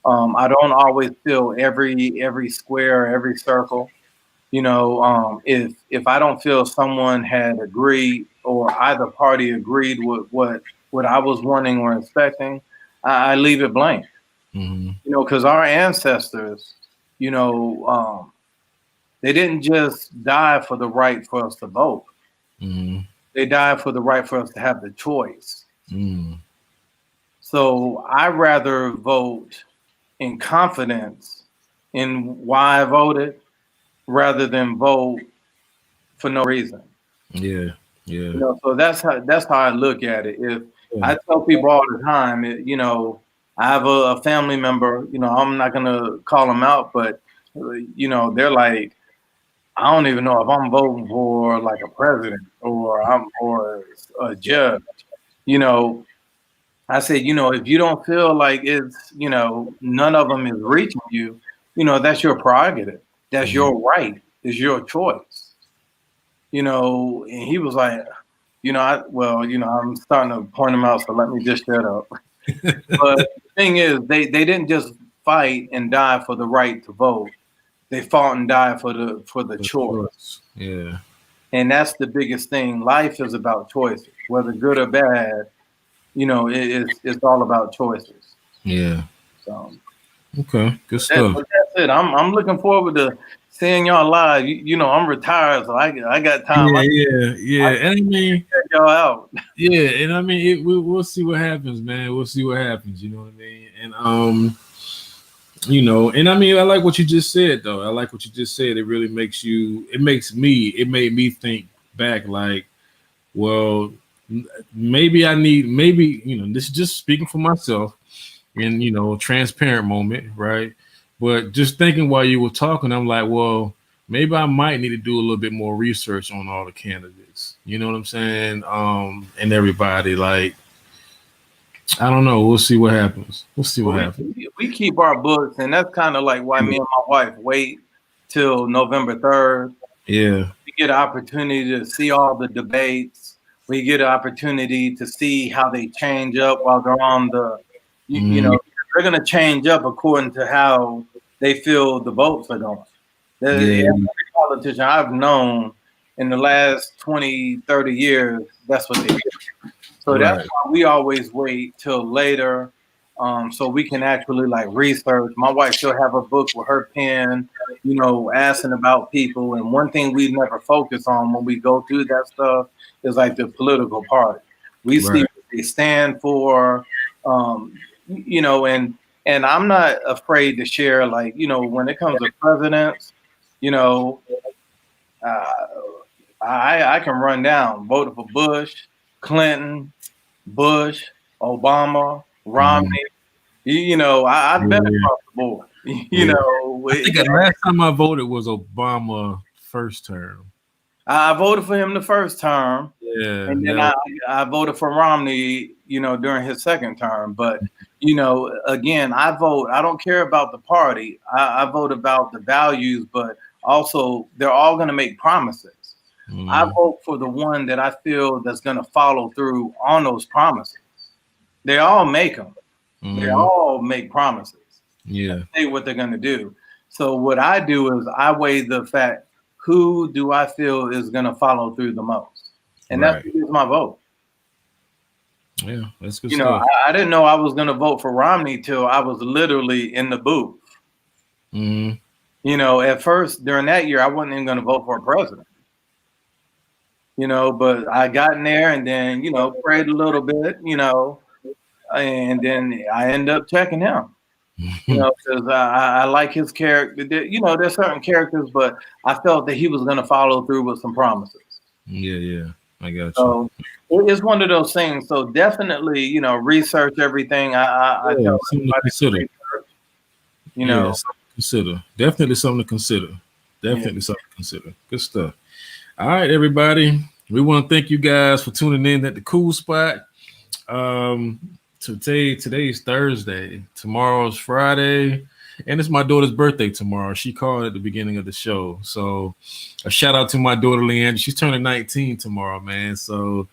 A: I don't always fill every square, every circle. If I don't feel someone had agreed or either party agreed with what I was wanting or expecting, I leave it blank. Because our ancestors, they didn't just die for the right for us to vote. They died for the right for us to have the choice. So I rather vote in confidence in why I voted rather than vote for no reason.
B: Yeah.
A: So that's how I look at it. If I tell people all the time, I have a family member, I'm not gonna call them out, but they're like, I don't even know if I'm voting for like a president or a judge. I said, if you don't feel like it's, none of them is reaching you, that's your prerogative. That's
B: Mhm.
A: your right. It's your choice. And he was like, I'm starting to point him out, so let me just shut up. But the thing is, they didn't just fight and die for the right to vote. They fought and died for the
B: Of
A: choice.
B: course. Yeah.
A: And that's the biggest thing. Life is about choices, whether good or bad. It's all about choices.
B: Yeah.
A: So
B: Okay. Good
A: but that,
B: stuff.
A: but that's it. I'm looking forward to seeing y'all live. I'm retired, so I got time.
B: Yeah.
A: I
B: Yeah. Yeah.
A: can
B: And I mean,
A: check y'all out.
B: yeah. And I mean, we'll see what happens, man. We'll see what happens. You know what I mean? And and I mean, I like what you just said, though. I like what you just said. It really makes you. It made me think back, like, well, maybe I need, maybe this is just speaking for myself. In transparent moment, right? But just thinking while you were talking, I'm like, well, maybe I might need to do a little bit more research on all the candidates. You know what I'm saying? And everybody, like, I don't know. We'll see what happens. We'll see
A: But
B: what
A: we
B: happens.
A: we keep our books, and that's kind of like why me and my wife wait till November 3rd.
B: Yeah.
A: We get an opportunity to see all the debates. We get an opportunity to see how they change up while they're on the,
B: Mm,
A: they're going to change up according to how they feel the votes are going.
B: yeah.
A: Every politician I've known in the last 20, 30 years, that's what they do. So that's
B: Right.
A: why we always wait till later, so we can actually like research. My wife, she'll have a book with her pen, asking about people. And one thing we never focus on when we go through that stuff is like the political party. We see
B: Right.
A: what they stand for, and I'm not afraid to share. Like, when it comes to presidents, you know, uh, I can run down voted for Bush, Clinton, Bush, Obama, Romney.
B: Mhm.
A: I've been
B: Yeah.
A: across the board.
B: Yeah. I think the last time I voted was Obama first term.
A: I voted for him the first term,
B: Yeah.
A: and then
B: That
A: I voted for Romney, during his second term. But again, I vote. I don't care about the party. I vote about the values, but also they're all going to make promises. I
B: mm,
A: vote for the one that I feel that's going to follow through on those promises. They all make them. They
B: mm,
A: all make promises and
B: yeah.
A: say what they're going to do. So what I do is I weigh the fact, who do I feel is going to follow through the most, and that's
B: Right.
A: what is my vote.
B: Yeah. That's good stuff.
A: I didn't know I was going to vote for Romney till I was literally in the booth.
B: Mm,
A: At first during that year, I wasn't even going to vote for a president. But I got in there and then prayed a little bit, and then I ended up checking him. Because I like his character. There's certain characters, but I felt that he was going to follow through with some promises.
B: yeah. Yeah. I got you.
A: So it's one of those things. So definitely, research everything. I
B: Yeah.
A: tell
B: Something to
A: everybody to
B: consider.
A: research. You
B: Yeah.
A: know,
B: Something to consider. Definitely something to consider.
A: yeah.
B: Definitely something to consider. Good stuff. All right, everybody. We want to thank you guys for tuning in at the Kool Spot. Um, today's Thursday. Tomorrow's Friday. And it's my daughter's birthday tomorrow. She called at the beginning of the show. So a shout out to my daughter Leanne. She's turning 19 tomorrow, man. So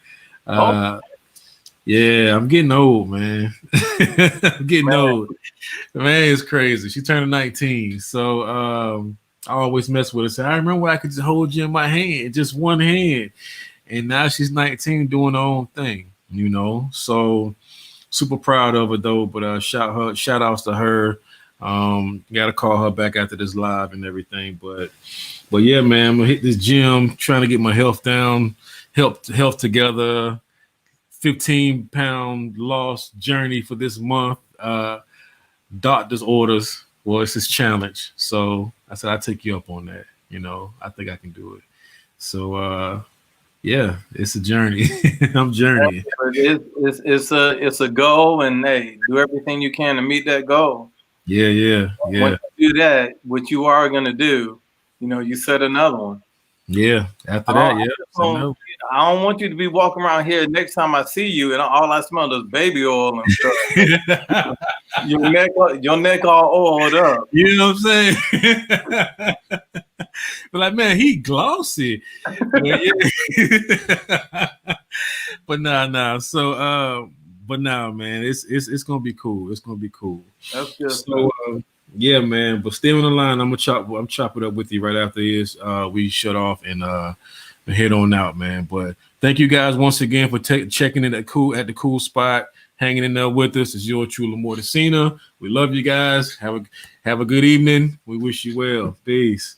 A: Oh
B: yeah, I'm getting old, man. I'm getting
A: man,
B: old. Man, it's crazy. She turned 19. So I always mess with her. Say, I remember I could just hold you in my hand, just one hand. And now she's 19 doing her own thing. So super proud of her though. But shout outs to her. Gotta call her back after this live and everything. But yeah, man, I'm gonna hit this gym, trying to get my health down, health together. 15-pound loss journey for this month. Doctor's orders. Well, it's his challenge. So I said, I'll take you up on that. I think I can do it. So yeah, it's a journey. I'm journeying.
A: but it's a goal, and hey, do everything you can to meet that goal.
B: Yeah, yeah,
A: Once
B: yeah,
A: you do that, what you are going to do, you set another one.
B: yeah. After
A: I
B: that, yeah.
A: just
B: I
A: don't
B: know.
A: I don't want you to be walking around here next time I see you, and all I smell is baby oil and stuff. Your neck all oiled up.
B: You know what I'm saying? But like, man, he glossy. But, yeah. But nah. So, but nah, man, it's gonna be cool. It's gonna be cool.
A: That's good.
B: So, yeah, man. But stay on the line. I'm chop it up with you right after this. We shut off and head on out, man. But thank you guys once again for checking in at the Kool Spot, hanging in there with us. It's your true Lamorticina. We love you guys. Have a good evening. We wish you well. Peace.